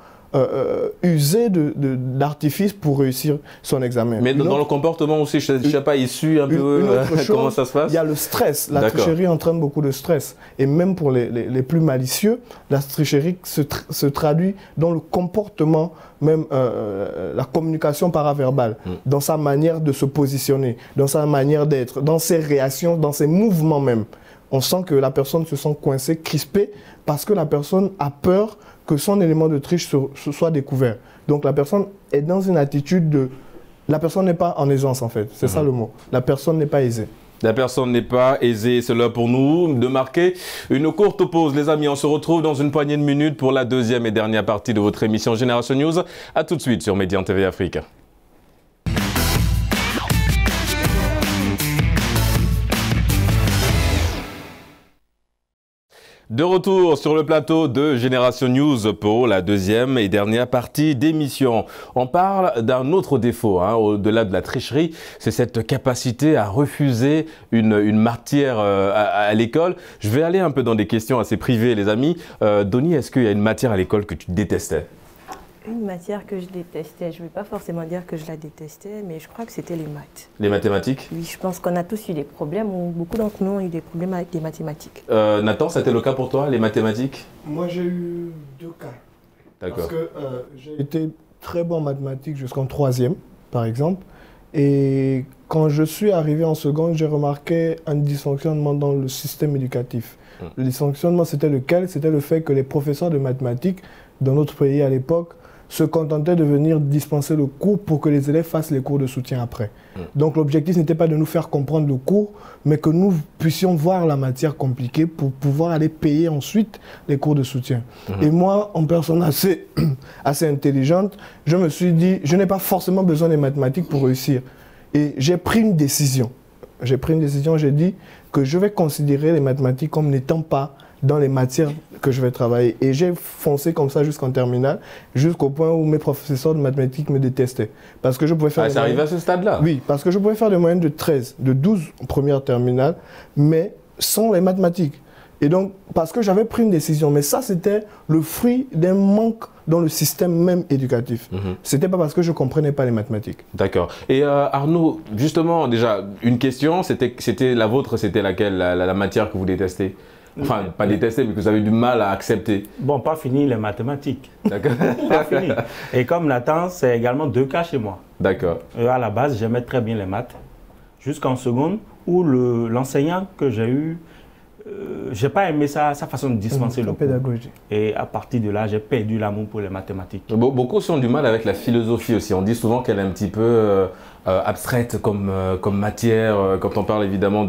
user d'artifices pour réussir son examen. Mais dans le comportement aussi, je ne sais pas, issu un peu comment ça se passe. Il y a le stress. La tricherie entraîne beaucoup de stress. Et même pour les plus malicieux, la tricherie se traduit dans le comportement, même la communication paraverbale, dans sa manière de se positionner, dans sa manière d'être, dans ses réactions, dans ses mouvements même. On sent que la personne se sent coincée, crispée, parce que la personne a peur que son élément de triche soit découvert. Donc la personne est dans une attitude de... La personne n'est pas en aisance en fait, c'est ça le mot. La personne n'est pas aisée. La personne n'est pas aisée, c'est l'heure pour nous de marquer une courte pause. Les amis, on se retrouve dans une poignée de minutes pour la deuxième et dernière partie de votre émission Génération News. A tout de suite sur Média TV Afrique. De retour sur le plateau de Génération News pour la deuxième et dernière partie d'émission. On parle d'un autre défaut, au-delà de la tricherie, c'est cette capacité à refuser une matière à l'école. Je vais aller un peu dans des questions assez privées, les amis. Donnie, est-ce qu'il y a une matière à l'école que tu détestais? Une matière que je détestais, je ne vais pas forcément dire que je la détestais, mais je crois que c'était les maths. Les mathématiques? Oui, je pense qu'on a tous eu des problèmes, ou beaucoup d'entre nous ont eu des problèmes avec les mathématiques. Nathan, c'était le cas pour toi, les mathématiques? Moi, j'ai eu 2 cas. D'accord. Parce que j'ai été très bon en mathématiques jusqu'en 3e, par exemple. Et quand je suis arrivé en seconde, j'ai remarqué un dysfonctionnement dans le système éducatif. Le dysfonctionnement, c'était lequel? C'était le fait que les professeurs de mathématiques dans notre pays à l'époque se contentaient de venir dispenser le cours pour que les élèves fassent les cours de soutien après. Donc l'objectif n'était pas de nous faire comprendre le cours, mais que nous puissions voir la matière compliquée pour pouvoir aller payer ensuite les cours de soutien. Et moi, en personne assez intelligente, je me suis dit, je n'ai pas forcément besoin des mathématiques pour réussir. Et j'ai pris une décision. J'ai dit que je vais considérer les mathématiques comme n'étant pas dans les matières que je vais travailler. Et j'ai foncé comme ça jusqu'en terminale, jusqu'au point où mes professeurs de mathématiques me détestaient. Parce que je pouvais faire... ça arrive à ce stade-là? Oui, parce que je pouvais faire des moyennes de 13, de 12 en première terminale, mais sans les mathématiques. Et donc, parce que j'avais pris une décision, mais ça, c'était le fruit d'un manque dans le système même éducatif. C'était pas parce que je comprenais pas les mathématiques. D'accord. Et Arnaud, justement, déjà, une question, c'était la vôtre, c'était laquelle, la matière que vous détestez? Enfin, pas détester, mais que vous avez du mal à accepter. Bon, pas fini les mathématiques. D'accord. Pas fini. Et comme Nathan, c'est également 2 cas chez moi. D'accord. À la base, j'aimais très bien les maths. Jusqu'en seconde, où l'enseignant que j'ai eu, j'ai pas aimé sa façon de dispenser le cours. Et à partir de là, j'ai perdu l'amour pour les mathématiques. Beaucoup ont du mal avec la philosophie aussi. On dit souvent qu'elle est un petit peu abstraite comme matière, quand on parle évidemment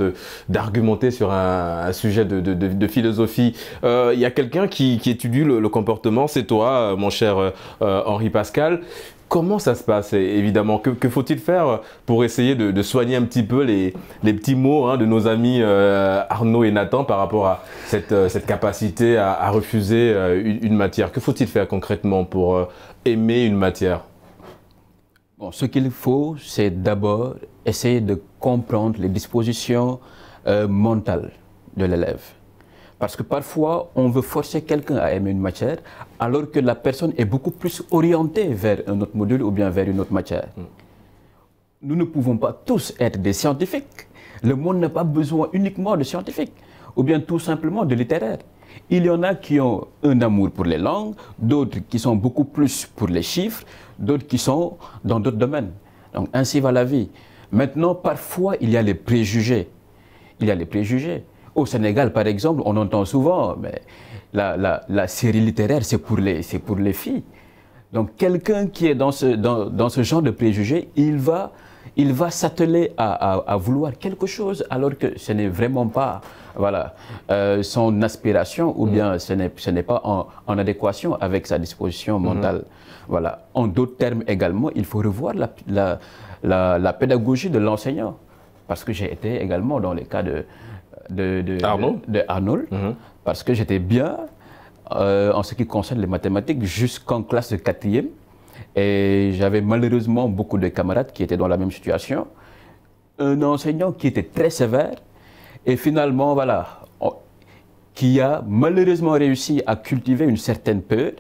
d'argumenter sur un sujet de philosophie. Il y a quelqu'un qui étudie le comportement, c'est toi, mon cher Henri Pascal. Comment ça se passe, évidemment? Que faut-il faire pour essayer de soigner un petit peu les petits mots de nos amis Arnaud et Nathan par rapport à cette capacité à refuser une matière? Que faut-il faire concrètement pour aimer une matière? Bon, ce qu'il faut, c'est d'abord essayer de comprendre les dispositions mentales de l'élève. Parce que parfois, on veut forcer quelqu'un à aimer une matière, alors que la personne est beaucoup plus orientée vers un autre module ou bien vers une autre matière. Nous ne pouvons pas tous être des scientifiques. Le monde n'a pas besoin uniquement de scientifiques, ou bien tout simplement de littéraires. Il y en a qui ont un amour pour les langues, d'autres qui sont beaucoup plus pour les chiffres, d'autres qui sont dans d'autres domaines. Donc ainsi va la vie. Maintenant, parfois, il y a les préjugés. Il y a les préjugés. Au Sénégal, par exemple, on entend souvent, mais la série littéraire, c'est pour les filles. Donc, quelqu'un qui est dans ce genre de préjugés, il va s'atteler à vouloir quelque chose, alors que ce n'est vraiment pas son aspiration, ou bien ce n'est pas en adéquation avec sa disposition mentale. Voilà. En d'autres termes également, il faut revoir la pédagogie de l'enseignant. Parce que j'ai été également dans les cas de Arnold, parce que j'étais bien en ce qui concerne les mathématiques jusqu'en classe de 4e, et j'avais malheureusement beaucoup de camarades qui étaient dans la même situation. Un enseignant qui était très sévère, et finalement, qui a malheureusement réussi à cultiver une certaine peur,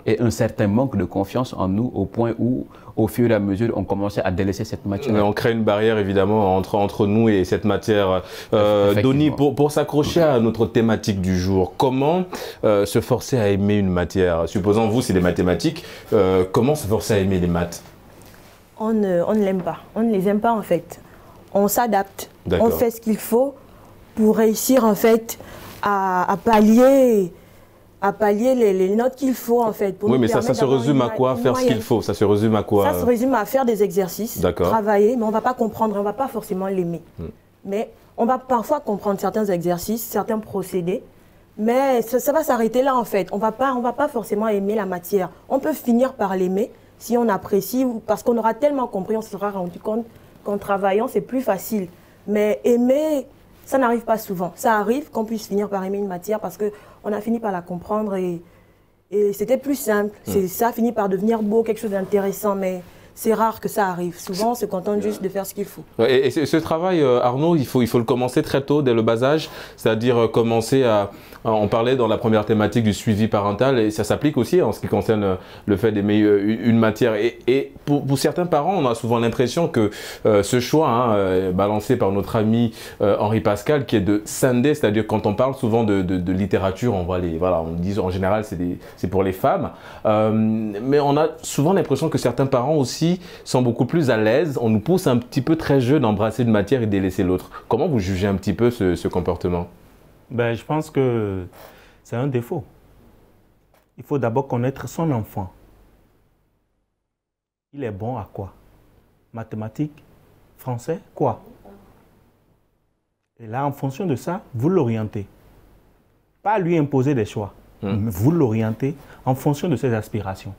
et un certain manque de confiance en nous au point où, au fur et à mesure, on commençait à délaisser cette matière. Mais on crée une barrière évidemment entre nous et cette matière. Donny, pour s'accrocher à notre thématique du jour, comment se forcer à aimer une matière? Supposons vous, c'est des mathématiques, comment se forcer à aimer les maths? On ne l'aime pas, on ne les aime pas en fait. On s'adapte, on fait ce qu'il faut pour réussir en fait à pallier les notes qu'il faut en fait. Pour oui, mais ça se résume à quoi? Faire ce qu'il faut, ça se résume à quoi? Ça se résume à faire des exercices, travailler, mais on ne va pas comprendre, on ne va pas forcément l'aimer. Mais on va parfois comprendre certains exercices, certains procédés, mais ça va s'arrêter là en fait. On va pas forcément aimer la matière. On peut finir par l'aimer si on apprécie, parce qu'on aura tellement compris, on se sera rendu compte qu'en travaillant, c'est plus facile. Mais aimer, ça n'arrive pas souvent. Ça arrive qu'on puisse finir par aimer une matière parce qu'on a fini par la comprendre et c'était plus simple. Ça a fini par devenir beau, quelque chose d'intéressant, mais c'est rare que ça arrive. Souvent, on se contente juste de faire ce qu'il faut. Et ce travail, Arnaud, il faut le commencer très tôt, dès le bas âge, c'est-à-dire commencer à... On parlait dans la première thématique du suivi parental et ça s'applique aussi en ce qui concerne le fait d'aimer une matière. Et pour certains parents, on a souvent l'impression que ce choix, balancé par notre ami Henri Pascal, qui est de scinder, c'est-à-dire quand on parle souvent de littérature, on dit en général c'est pour les femmes, mais on a souvent l'impression que certains parents aussi sont beaucoup plus à l'aise. On nous pousse un petit peu très jeune d'embrasser une matière et délaisser l'autre. Comment vous jugez un petit peu ce comportement? Je pense que c'est un défaut. Il faut d'abord connaître son enfant. Il est bon à quoi? Mathématiques, français, quoi? Et là, en fonction de ça, vous l'orientez. Pas lui imposer des choix, mais vous l'orientez en fonction de ses aspirations.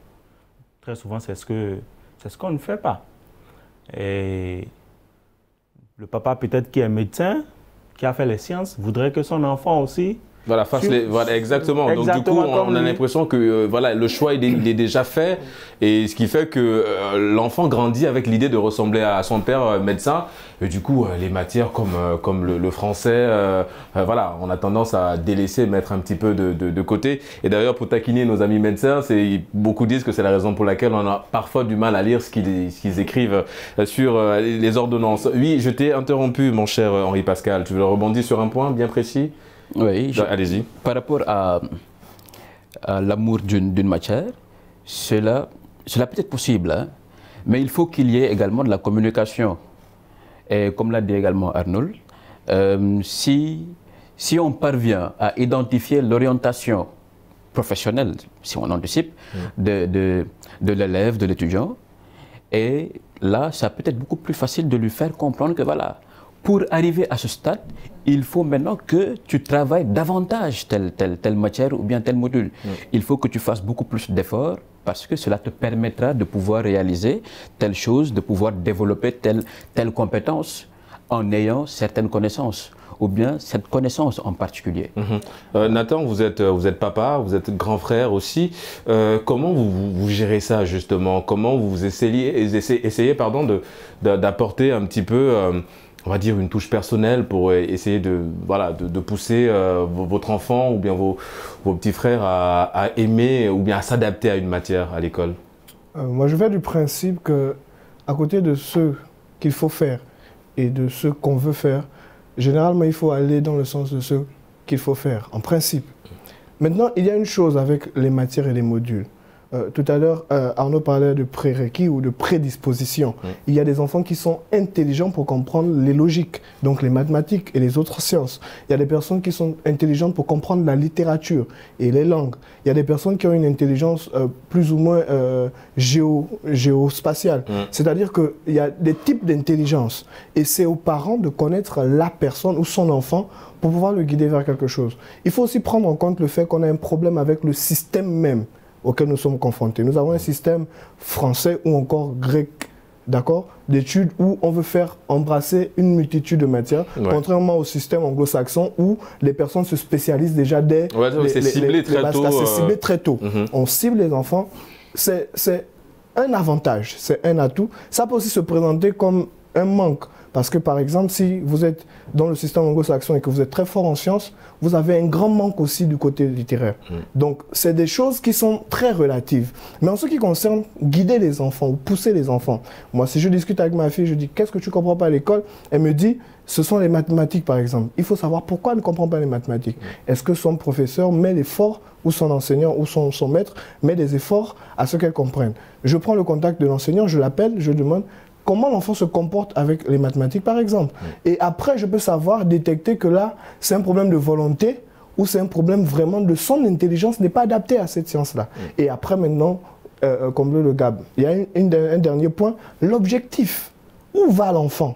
Très souvent, c'est ce qu'on ne fait pas. Et le papa peut-être qui est médecin, qui a fait les sciences, voudrait que son enfant aussi... Exactement. Donc du coup, on a l'impression que le choix il est déjà fait, et ce qui fait que l'enfant grandit avec l'idée de ressembler à son père médecin. Et du coup, les matières comme le français, on a tendance à délaisser, mettre un petit peu de côté. Et d'ailleurs, pour taquiner nos amis médecins, beaucoup disent que c'est la raison pour laquelle on a parfois du mal à lire ce qu'ils écrivent sur les ordonnances. Oui, je t'ai interrompu, mon cher Henri Pascal. Tu veux rebondir sur un point bien précis? Oui, allez-y. Par rapport à l'amour d'une matière, cela peut être possible, hein, mais il faut qu'il y ait également de la communication. Et comme l'a dit également Arnold, si on parvient à identifier l'orientation professionnelle, si on anticipe, de l'élève, de l'étudiant, et là, ça peut être beaucoup plus facile de lui faire comprendre que pour arriver à ce stade, il faut maintenant que tu travailles davantage telle matière ou bien tel module. Il faut que tu fasses beaucoup plus d'efforts parce que cela te permettra de pouvoir réaliser telle chose, de pouvoir développer telle compétence en ayant certaines connaissances ou bien cette connaissance en particulier. Nathan, vous êtes papa, vous êtes grand frère aussi. Comment vous gérez ça justement? Comment vous essayez d'apporter un petit peu... on va dire une touche personnelle pour essayer de pousser votre enfant ou bien vos petits frères à aimer ou bien à s'adapter à une matière à l'école? Moi, je vais du principe qu'à côté de ce qu'il faut faire et de ce qu'on veut faire, généralement, il faut aller dans le sens de ce qu'il faut faire, en principe. Maintenant, il y a une chose avec les matières et les modules. Tout à l'heure, Arnaud parlait de prérequis ou de prédisposition. Il y a des enfants qui sont intelligents pour comprendre les logiques, donc les mathématiques et les autres sciences. Il y a des personnes qui sont intelligentes pour comprendre la littérature et les langues. Il y a des personnes qui ont une intelligence plus ou moins géospatiale. C'est-à-dire qu'il y a des types d'intelligence. Et c'est aux parents de connaître la personne ou son enfant pour pouvoir le guider vers quelque chose. Il faut aussi prendre en compte le fait qu'on a un problème avec le système même auquel nous sommes confrontés. Nous avons un système français ou encore grec, d'accord, d'études où on veut faire embrasser une multitude de matières, contrairement au système anglo-saxon où les personnes se spécialisent déjà dès c'est ciblé très tôt. C'est ciblé très tôt. On cible les enfants, c'est un avantage, c'est un atout. Ça peut aussi se présenter comme un manque. Parce que par exemple, si vous êtes dans le système anglo-saxon et que vous êtes très fort en sciences, vous avez un grand manque aussi du côté littéraire. Donc, c'est des choses qui sont très relatives. Mais en ce qui concerne guider les enfants ou pousser les enfants, moi, si je discute avec ma fille, je dis « Qu'est-ce que tu ne comprends pas à l'école ?» Elle me dit « Ce sont les mathématiques, par exemple. » Il faut savoir pourquoi elle ne comprend pas les mathématiques. Est-ce que son professeur met l'effort, ou son enseignant, ou son maître met des efforts à ce qu'elle comprenne? Je prends le contact de l'enseignant, je l'appelle, je demande comment l'enfant se comporte avec les mathématiques, par exemple. Et après, je peux savoir détecter que là, c'est un problème de volonté ou c'est un problème vraiment de son intelligence n'est pas adaptée à cette science-là. Et après, maintenant, combler le gap. Il y a un dernier point, l'objectif. Où va l'enfant?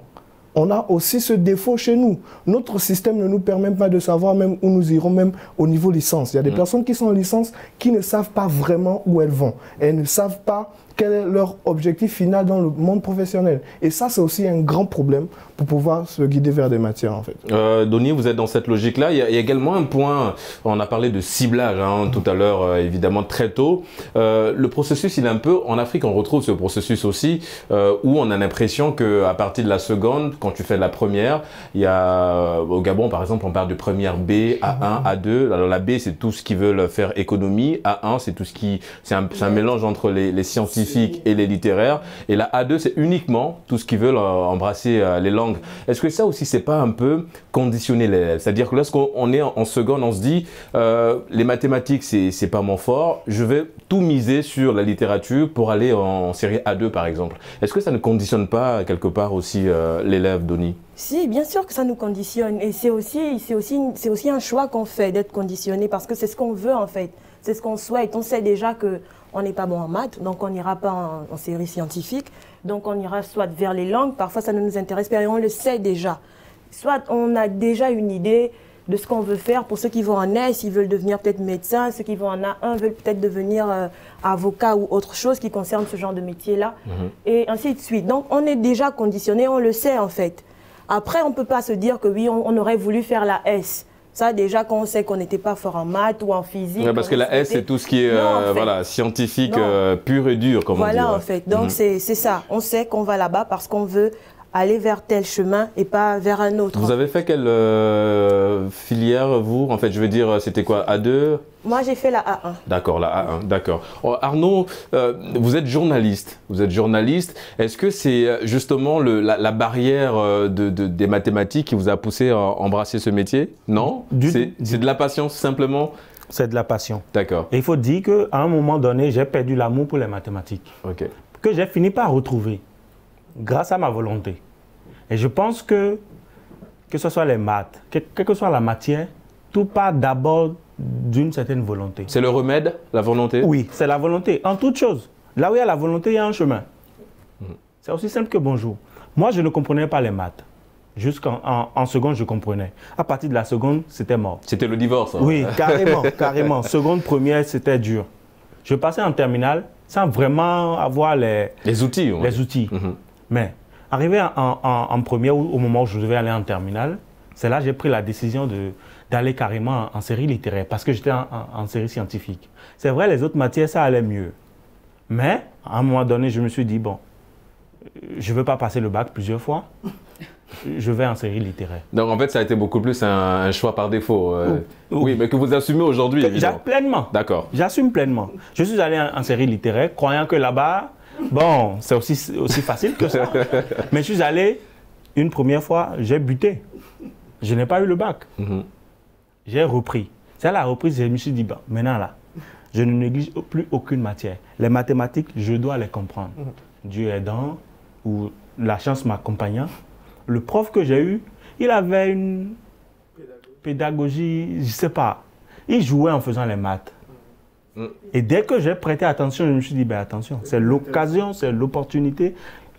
On a aussi ce défaut chez nous. Notre système ne nous permet pas de savoir même où nous irons, même au niveau licence. Il y a des personnes qui sont en licence qui ne savent pas vraiment où elles vont. Elles ne savent pas quel est leur objectif final dans le monde professionnel. Et ça, c'est aussi un grand problème pour pouvoir se guider vers des matières, en fait. Donny, vous êtes dans cette logique-là. Il y a également un point, on a parlé de ciblage tout à l'heure, évidemment, très tôt. Le processus, il est un peu, en Afrique, on retrouve ce processus aussi, où on a l'impression qu'à partir de la seconde, quand tu fais la première, il y a, au Gabon, par exemple, on parle de première B, A1, A2. Alors la B, c'est tout ce qui veut faire économie. A1, c'est tout ce qui, c'est un mélange entre les scientifiques et les littéraires. Et la A2, c'est uniquement tout ce qui veut embrasser les langues. Est-ce que ça aussi, c'est pas un peu conditionner l'élève? C'est-à-dire que lorsqu'on est en seconde, on se dit les mathématiques, c'est pas mon fort, je vais tout miser sur la littérature pour aller en série A2, par exemple. Est-ce que ça ne conditionne pas quelque part aussi l'élève, Donny? Si, bien sûr que ça nous conditionne. Et c'est aussi un choix qu'on fait d'être conditionné parce que c'est ce qu'on veut en fait. C'est ce qu'on souhaite. On sait déjà qu'on n'est pas bon en maths, donc on n'ira pas en série scientifique. Donc on ira soit vers les langues, parfois ça ne nous intéresse pas et on le sait déjà. Soit on a déjà une idée de ce qu'on veut faire pour ceux qui vont en S, ils veulent devenir peut-être médecin, ceux qui vont en A1 veulent peut-être devenir avocat ou autre chose qui concerne ce genre de métier-là, et ainsi de suite. Donc on est déjà conditionné, on le sait en fait. Après, on ne peut pas se dire que oui, on aurait voulu faire la S. Ça, déjà, quand on sait qu'on n'était pas fort en maths ou en physique. Ouais, parce que la S, c'est tout ce qui est voilà, scientifique pur et dur, comme on dit. Voilà, en fait. Donc, c'est ça. On sait qu'on va là-bas parce qu'on veut aller vers tel chemin et pas vers un autre. Vous avez fait quelle filière, vous? En fait, je veux dire, c'était quoi, A2? Moi, j'ai fait la A1. D'accord, la A1, d'accord. Arnaud, vous êtes journaliste. Vous êtes journaliste. Est-ce que c'est justement la barrière des mathématiques qui vous a poussé à embrasser ce métier? Non? C'est de la patience, simplement? C'est de la passion. D'accord. Et il faut dire qu'à un moment donné, j'ai perdu l'amour pour les mathématiques. Ok. Que j'ai fini par retrouver grâce à ma volonté. Et je pense que ce soit les maths, quelle que soit la matière, tout part d'abord d'une certaine volonté. C'est le remède, la volonté? Oui, c'est la volonté. En toute chose, là où il y a la volonté, il y a un chemin. C'est aussi simple que bonjour. Moi, je ne comprenais pas les maths. Jusqu'en seconde, je comprenais. À partir de la seconde, c'était mort. C'était le divorce. Hein. Oui, carrément, carrément. Seconde, première, c'était dur. Je passais en terminale sans vraiment avoir les outils. Ouais. Les outils. Mais arrivé en première, au moment où je devais aller en terminale, c'est là que j'ai pris la décision d'aller carrément en série littéraire parce que j'étais en série scientifique. C'est vrai, les autres matières, ça allait mieux. Mais à un moment donné, je me suis dit, bon, je ne veux pas passer le bac plusieurs fois. Je vais en série littéraire. Donc en fait, ça a été beaucoup plus un choix par défaut. Oui, mais que vous assumez aujourd'hui. Pleinement. D'accord. J'assume pleinement. Je suis allé en série littéraire, croyant que là-bas, bon, c'est aussi facile que ça. Mais je suis allé une première fois, j'ai buté. Je n'ai pas eu le bac. J'ai repris. C'est à la reprise que je me suis dit, bon, maintenant là, je ne néglige plus aucune matière. Les mathématiques, je dois les comprendre. Dieu aidant, ou la chance m'accompagnant. Le prof que j'ai eu, il avait une pédagogie, je ne sais pas. Il jouait en faisant les maths. Et dès que j'ai prêté attention, je me suis dit, ben attention, c'est l'occasion, c'est l'opportunité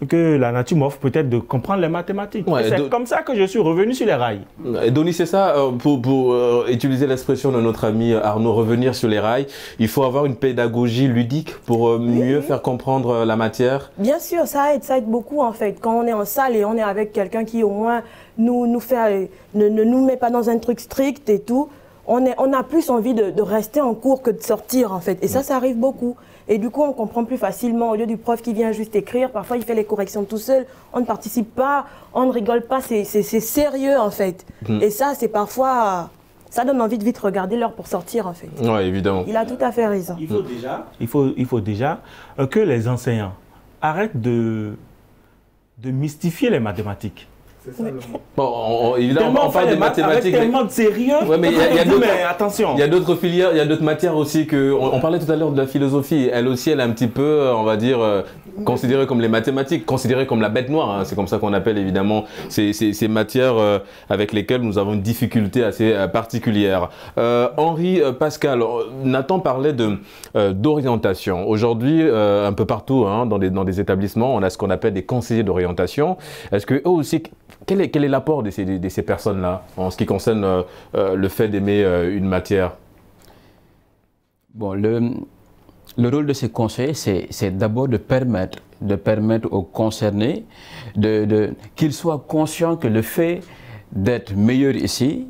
que la nature m'offre peut-être de comprendre les mathématiques. Ouais, c'est comme ça que je suis revenu sur les rails. Et Donny, c'est ça, pour utiliser l'expression de notre ami Arnaud, revenir sur les rails, il faut avoir une pédagogie ludique pour mieux faire comprendre la matière. Bien sûr, ça aide beaucoup en fait. Quand on est en salle et on est avec quelqu'un qui au moins ne nous met pas dans un truc strict et tout, on a plus envie de rester en cours que de sortir en fait. Et ça arrive beaucoup. Et du coup, on comprend plus facilement. Au lieu du prof qui vient juste écrire, parfois il fait les corrections tout seul. On ne participe pas, on ne rigole pas. C'est sérieux, en fait. Et ça, c'est parfois... Ça donne envie de vite regarder l'heure pour sortir, en fait. Oui, évidemment. Il a tout à fait raison. Il faut déjà que les enseignants arrêtent de mystifier les mathématiques. Bon, évidemment, on parle de mathématiques. Avec tellement de sérieux. Ouais, mais attention. Il y a d'autres filières, il y a d'autres matières aussi que. On parlait tout à l'heure de la philosophie. Elle aussi, elle est un petit peu, on va dire, considérée comme les mathématiques, considérée comme la bête noire. Hein. C'est comme ça qu'on appelle évidemment ces matières avec lesquelles nous avons une difficulté assez particulière. Henri, Pascal, Nathan parlait d'orientation. Aujourd'hui, un peu partout, hein, dans des établissements, on a ce qu'on appelle des conseillers d'orientation. Est-ce que eux aussi, quel est l'apport de ces personnes-là en ce qui concerne le fait d'aimer une matière? Bon, le rôle de ces conseillers, c'est d'abord de permettre aux concernés qu'ils soient conscients que le fait d'être meilleur ici,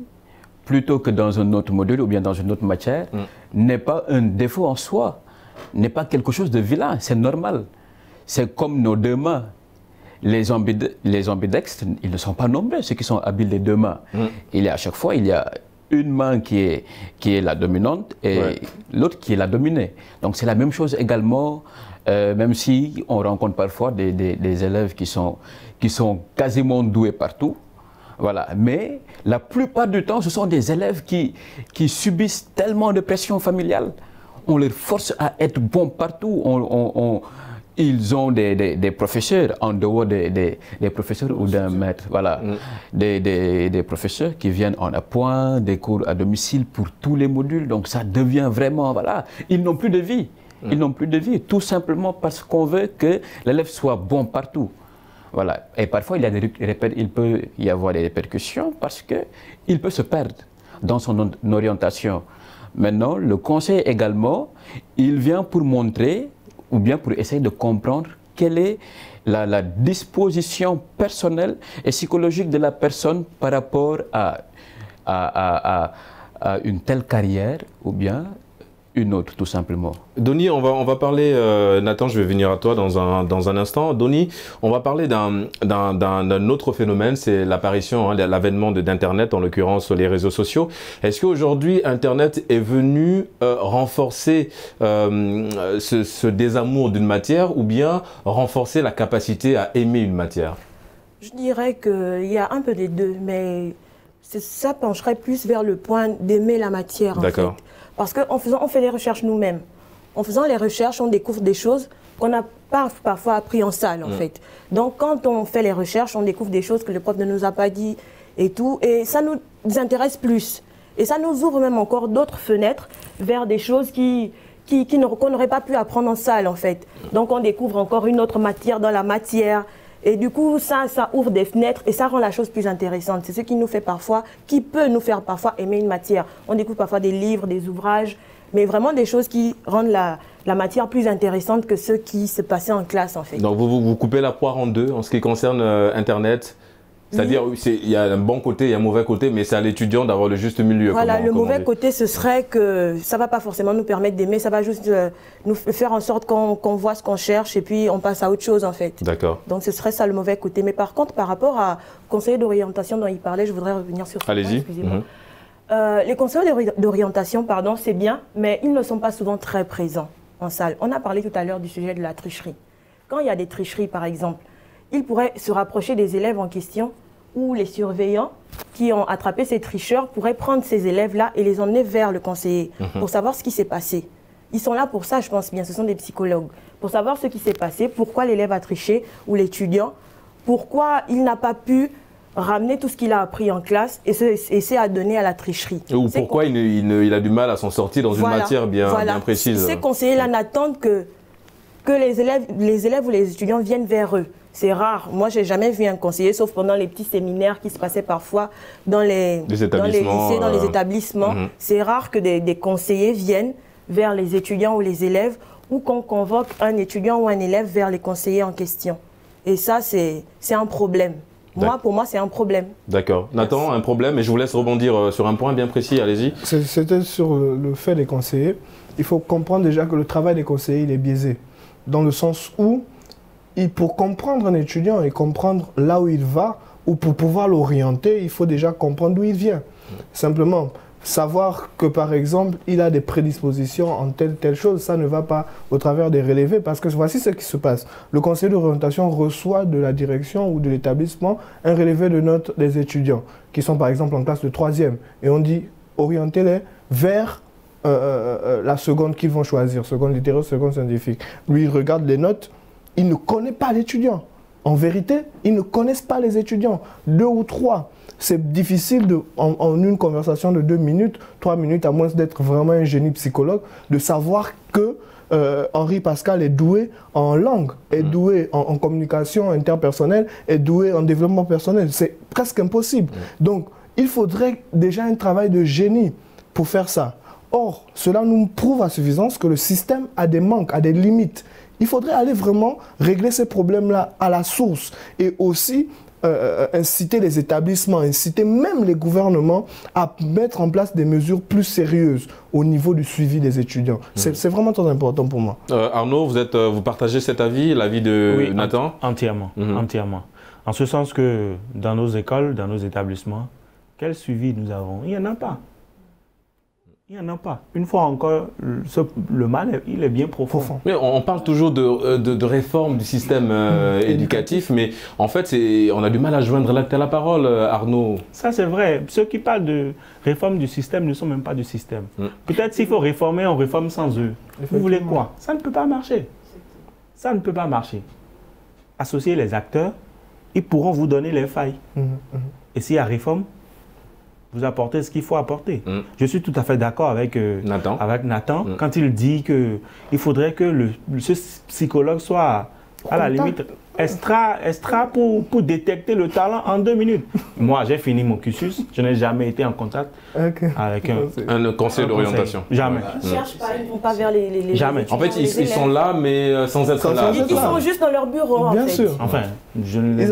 plutôt que dans un autre module ou bien dans une autre matière, n'est pas un défaut en soi, n'est pas quelque chose de vilain, c'est normal. C'est comme nos deux mains. Les ambidextres, ils ne sont pas nombreux, ceux qui sont habiles des deux mains. À chaque fois, il y a une main qui est la dominante et l'autre qui est la dominée. Donc c'est la même chose également, même si on rencontre parfois des élèves qui sont quasiment doués partout. Voilà. Mais la plupart du temps, ce sont des élèves qui subissent tellement de pression familiale. On les force à être bons partout. Ils ont des professeurs, en dehors des professeurs ou d'un maître, voilà, des professeurs qui viennent en appoint, des cours à domicile pour tous les modules, donc ça devient vraiment, voilà, ils n'ont plus de vie, ils n'ont plus de vie, tout simplement parce qu'on veut que l'élève soit bon partout. Voilà. Et parfois, il peut y avoir des répercussions parce qu'il peut se perdre dans son orientation. Maintenant, le conseil également, il vient pour montrer ou bien pour essayer de comprendre quelle est la disposition personnelle et psychologique de la personne par rapport à une telle carrière ou bien une autre, tout simplement. Donny, on va parler, Nathan, je vais venir à toi dans un instant. Donny, on va parler d'un autre phénomène, c'est l'apparition, hein, l'avènement d'Internet, en l'occurrence les réseaux sociaux. Est-ce qu'aujourd'hui, Internet est venu renforcer ce désamour d'une matière ou bien renforcer la capacité à aimer une matière? Je dirais qu'il y a un peu des deux, mais ça pencherait plus vers le point d'aimer la matière. D'accord. Parce qu'en faisant, on fait les recherches nous-mêmes. En faisant les recherches, on découvre des choses qu'on n'a pas parfois appris en salle, en fait. Donc, quand on fait les recherches, on découvre des choses que le prof ne nous a pas dit et tout. Et ça nous intéresse plus. Et ça nous ouvre même encore d'autres fenêtres vers des choses qu'on n'aurait pas pu apprendre en salle, en fait. Donc, on découvre encore une autre matière dans la matière. Et du coup, ça ouvre des fenêtres et ça rend la chose plus intéressante. C'est ce qui nous fait parfois, qui peut nous faire parfois aimer une matière. On découvre parfois des livres, des ouvrages, mais vraiment des choses qui rendent la matière plus intéressante que ce qui se passait en classe, en fait. Donc vous coupez la poire en deux en ce qui concerne Internet. C'est-à-dire, il y a un bon côté, il y a un mauvais côté, mais c'est à l'étudiant d'avoir le juste milieu. Voilà, le mauvais côté, ce serait que ça ne va pas forcément nous permettre d'aimer, ça va juste nous faire en sorte qu'on voit ce qu'on cherche et puis on passe à autre chose, en fait. D'accord. Donc, ce serait ça le mauvais côté. Mais par contre, par rapport à conseiller d'orientation dont il parlait, je voudrais revenir sur ce point. Allez-y. Excusez-moi. Les conseillers d'orientation, pardon, c'est bien, mais ils ne sont pas souvent très présents en salle. On a parlé tout à l'heure du sujet de la tricherie. Quand il y a des tricheries, par exemple, ils pourraient se rapprocher des élèves en question ou les surveillants qui ont attrapé ces tricheurs pourraient prendre ces élèves-là et les emmener vers le conseiller pour savoir ce qui s'est passé. Ils sont là pour ça, je pense bien, ce sont des psychologues. Pour savoir ce qui s'est passé, pourquoi l'élève a triché ou l'étudiant, pourquoi il n'a pas pu ramener tout ce qu'il a appris en classe et c'est à donner à la tricherie. Ou pourquoi il a du mal à s'en sortir dans une matière bien précise. Ces conseillers-là n'attendent que les élèves ou les étudiants viennent vers eux. C'est rare. Moi, je n'ai jamais vu un conseiller, sauf pendant les petits séminaires qui se passaient parfois dans les lycées, dans les établissements. C'est rare que des conseillers viennent vers les étudiants ou les élèves ou qu'on convoque un étudiant ou un élève vers les conseillers en question. Et ça, c'est un problème. Pour moi, c'est un problème. D'accord. Nathan, un problème, et je vous laisse rebondir sur un point bien précis, allez-y. C'était sur le fait des conseillers. Il faut comprendre déjà que le travail des conseillers, il est biaisé. Dans le sens où, pour comprendre un étudiant et comprendre là où il va, ou pour pouvoir l'orienter, il faut déjà comprendre d'où il vient. Simplement, savoir que par exemple, il a des prédispositions en telle chose, ça ne va pas au travers des relevés, parce que voici ce qui se passe. Le conseiller d'orientation reçoit de la direction ou de l'établissement un relevé de notes des étudiants, qui sont par exemple en classe de 3e, et on dit orientez-les vers la seconde qu'ils vont choisir, seconde littéraire, seconde scientifique. Lui, il regarde les notes, il ne connaît pas l'étudiant. En vérité, ils ne connaissent pas les étudiants. 2 ou 3. C'est difficile en une conversation de 2 minutes, 3 minutes, à moins d'être vraiment un génie psychologue, de savoir que Henri Pascal est doué en langue, est doué en communication interpersonnelle, est doué en développement personnel. C'est presque impossible. Donc, il faudrait déjà un travail de génie pour faire ça. Or, cela nous prouve à suffisance que le système a des manques, a des limites. Il faudrait aller vraiment régler ces problèmes-là à la source et aussi inciter les établissements, inciter même les gouvernements à mettre en place des mesures plus sérieuses au niveau du suivi des étudiants. C'est vraiment très important pour moi. Arnaud, vous partagez cet avis, l'avis de Nathan? Entièrement, entièrement. En ce sens que dans nos écoles, dans nos établissements, quel suivi nous avons? Il n'y en a pas. Il n'y en a pas. Une fois encore, le mal, il est bien profond. Mais on parle toujours de réforme du système éducatif, mais en fait, on a du mal à joindre l'acte à la parole, Arnaud. Ça, c'est vrai. Ceux qui parlent de réforme du système ne sont même pas du système. Peut-être s'il faut réformer, on réforme sans eux. Vous voulez quoi? Ça ne peut pas marcher. Ça ne peut pas marcher. Associer les acteurs, ils pourront vous donner les failles. Et s'il y a réforme, vous apportez ce qu'il faut apporter. Je suis tout à fait d'accord avec Nathan quand il dit qu'il faudrait que ce psychologue soit à la limite extra pour détecter le talent en 2 minutes. Moi, j'ai fini mon cursus, je n'ai jamais été en contact avec un conseiller d'orientation. Jamais. Ils ne cherchent pas, ils ne vont pas vers les jamais. En fait, ils sont là, mais sans être là. Ils sont juste dans leur bureau, Bien sûr. Enfin, je ne les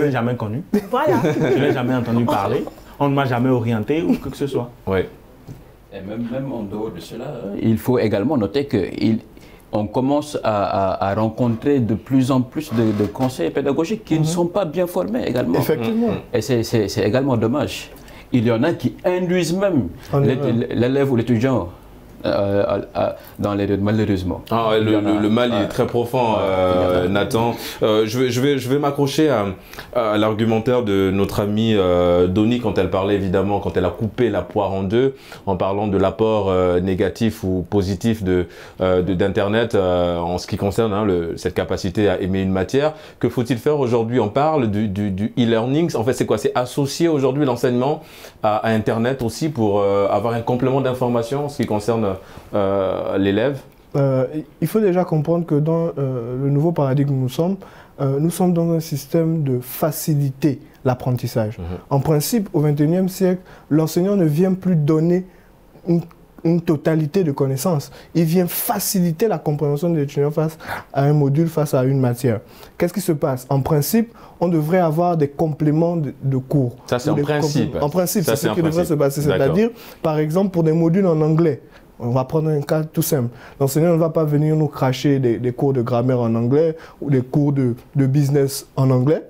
ai jamais connus. Voilà. Je n'ai jamais entendu parler. On ne m'a jamais orienté ou quoi que ce soit. Oui. Et même en dehors de cela, il faut également noter qu'on commence à rencontrer de plus en plus de conseillers pédagogiques qui ne sont pas bien formés également. Effectivement. Et c'est également dommage. Il y en a qui induisent même l'élève ou l'étudiant dans les malheureusement. Le mal il est très profond, Nathan. Je vais m'accrocher à l'argumentaire de notre amie Doni quand elle parlait évidemment, quand elle a coupé la poire en deux en parlant de l'apport négatif ou positif d'Internet en ce qui concerne cette capacité à aimer une matière. Que faut-il faire aujourd'hui? On parle du e-learning. En fait, c'est quoi? C'est associer aujourd'hui l'enseignement à Internet aussi pour avoir un complément d'information en ce qui concerne l'élève? Il faut déjà comprendre que dans le nouveau paradigme où nous sommes dans un système de faciliter l'apprentissage. En principe, au XXIe siècle, l'enseignant ne vient plus donner une totalité de connaissances. Il vient faciliter la compréhension de l'étudiant face à un module, face à une matière. Qu'est-ce qui se passe? En principe, on devrait avoir des compléments de cours. Ça, c'est en principe. En principe, c'est ce qui devrait se passer. C'est-à-dire, par exemple, pour des modules en anglais, on va prendre un cas tout simple. L'enseignant ne va pas venir nous cracher des cours de grammaire en anglais ou des cours de business en anglais.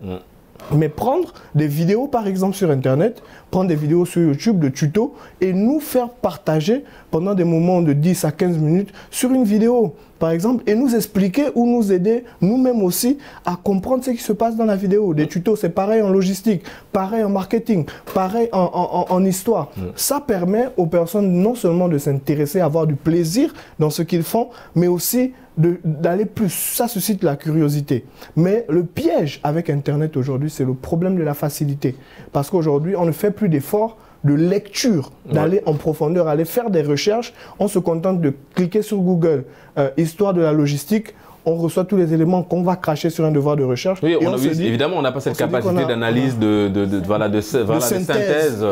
Mais prendre des vidéos, par exemple, sur Internet, prendre des vidéos sur YouTube de tutos et nous faire partager pendant des moments de 10 à 15 minutes sur une vidéo, par exemple, et nous expliquer ou nous aider nous-mêmes aussi à comprendre ce qui se passe dans la vidéo. Des tutos, c'est pareil en logistique, pareil en marketing, pareil en histoire. Ça permet aux personnes non seulement de s'intéresser, à avoir du plaisir dans ce qu'ils font, mais aussi d'aller plus. Ça suscite la curiosité. Mais le piège avec Internet aujourd'hui, c'est le problème de la facilité. Parce qu'aujourd'hui, on ne fait plus d'efforts de lecture, d'aller en profondeur, aller faire des recherches. On se contente de cliquer sur Google, histoire de la logistique. on reçoit tous les éléments qu'on va cracher sur un devoir de recherche. Oui, et évidemment, on n'a pas cette capacité d'analyse, de synthèse.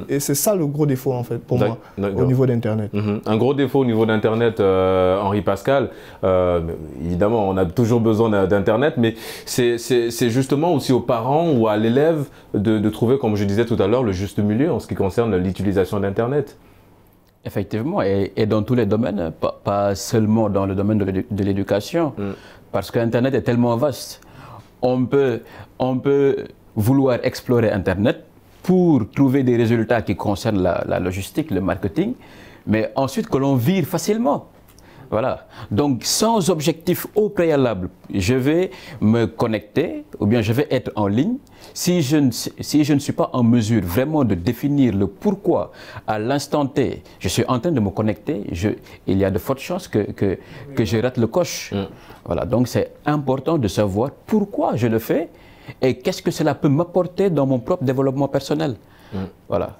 Et c'est ça le gros défaut, en fait, pour moi, au niveau d'Internet. Un gros défaut au niveau d'Internet, Henri Pascal, évidemment, on a toujours besoin d'Internet, mais c'est justement aussi aux parents ou à l'élève de trouver, comme je disais tout à l'heure, le juste milieu en ce qui concerne l'utilisation d'Internet. Effectivement, et dans tous les domaines, pas seulement dans le domaine de l'éducation, parce qu'Internet est tellement vaste. On peut vouloir explorer Internet pour trouver des résultats qui concernent la logistique, le marketing, mais ensuite que l'on vire facilement. Voilà. Donc, sans objectif au préalable, je vais me connecter ou bien je vais être en ligne. Si je ne suis pas en mesure vraiment de définir le pourquoi à l'instant T, je suis en train de me connecter, il y a de fortes chances que je rate le coche. Voilà. Donc, c'est important de savoir pourquoi je le fais et qu'est-ce que cela peut m'apporter dans mon propre développement personnel. Voilà.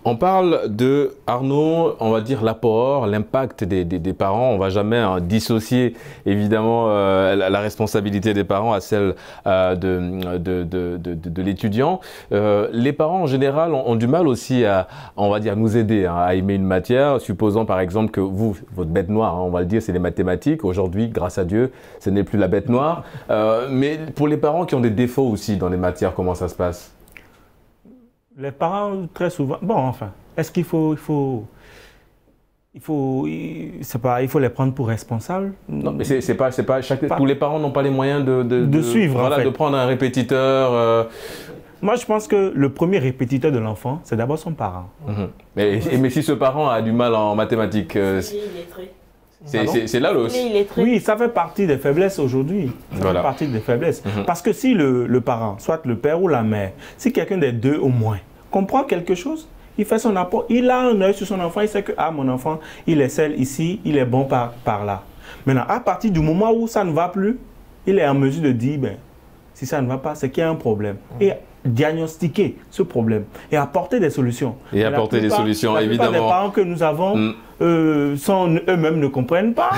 On parle de, Arnaud, on va dire l'apport, l'impact des parents. On ne va jamais dissocier évidemment la responsabilité des parents à celle de l'étudiant. Les parents en général ont du mal aussi à, on va dire, nous aider à aimer une matière. Supposons par exemple que votre bête noire, on va le dire, c'est les mathématiques. Aujourd'hui, grâce à Dieu, ce n'est plus la bête noire. Mais pour les parents qui ont des défauts aussi dans les matières, comment ça se passe ? Les parents, très souvent, bon, enfin, est-ce qu'il faut les prendre pour responsables? Non, mais tous les parents n'ont pas les moyens de suivre, voilà, en fait. de prendre un répétiteur. Moi, je pense que le premier répétiteur de l'enfant, c'est d'abord son parent. Mais si ce parent a du mal en mathématiques, c'est là aussi. Oui, ça fait partie des faiblesses aujourd'hui. Ça fait partie des faiblesses. Parce que si le parent, soit le père ou la mère, si quelqu'un des deux au moins comprend quelque chose, il fait son apport, il a un œil sur son enfant, il sait que mon enfant, il excelle ici, il est bon par là. Maintenant, à partir du moment où ça ne va plus, il est en mesure de dire, si ça ne va pas, c'est qu'il y a un problème. Et diagnostiquer ce problème et apporter des solutions. Et apporter des solutions, évidemment. Les parents que nous avons eux-mêmes ne comprennent pas.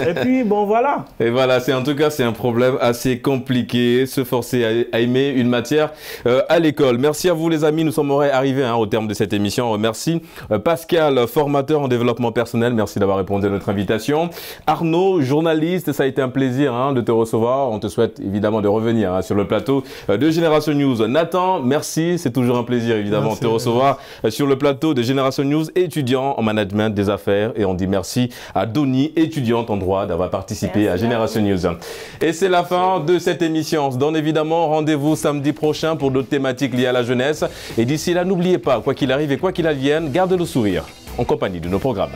Et puis, bon, voilà. Et voilà, en tout cas, c'est un problème assez compliqué, se forcer à aimer une matière à l'école. Merci à vous, les amis. Nous sommes arrivés au terme de cette émission. On remercie Pascal, formateur en développement personnel. Merci d'avoir répondu à notre invitation. Arnaud, journaliste, ça a été un plaisir de te recevoir. On te souhaite évidemment de revenir sur le plateau de Génération News. Nathan, merci. C'est toujours un plaisir, évidemment, de te recevoir sur le plateau de Génération News, étudiant en management des affaires. Et on dit merci à Doni, étudiante en droit, d'avoir participé à Génération News. Et c'est la fin de cette émission. On se donne évidemment rendez-vous samedi prochain pour d'autres thématiques liées à la jeunesse. Et d'ici là, n'oubliez pas, quoi qu'il arrive et quoi qu'il advienne, gardez le sourire en compagnie de nos programmes.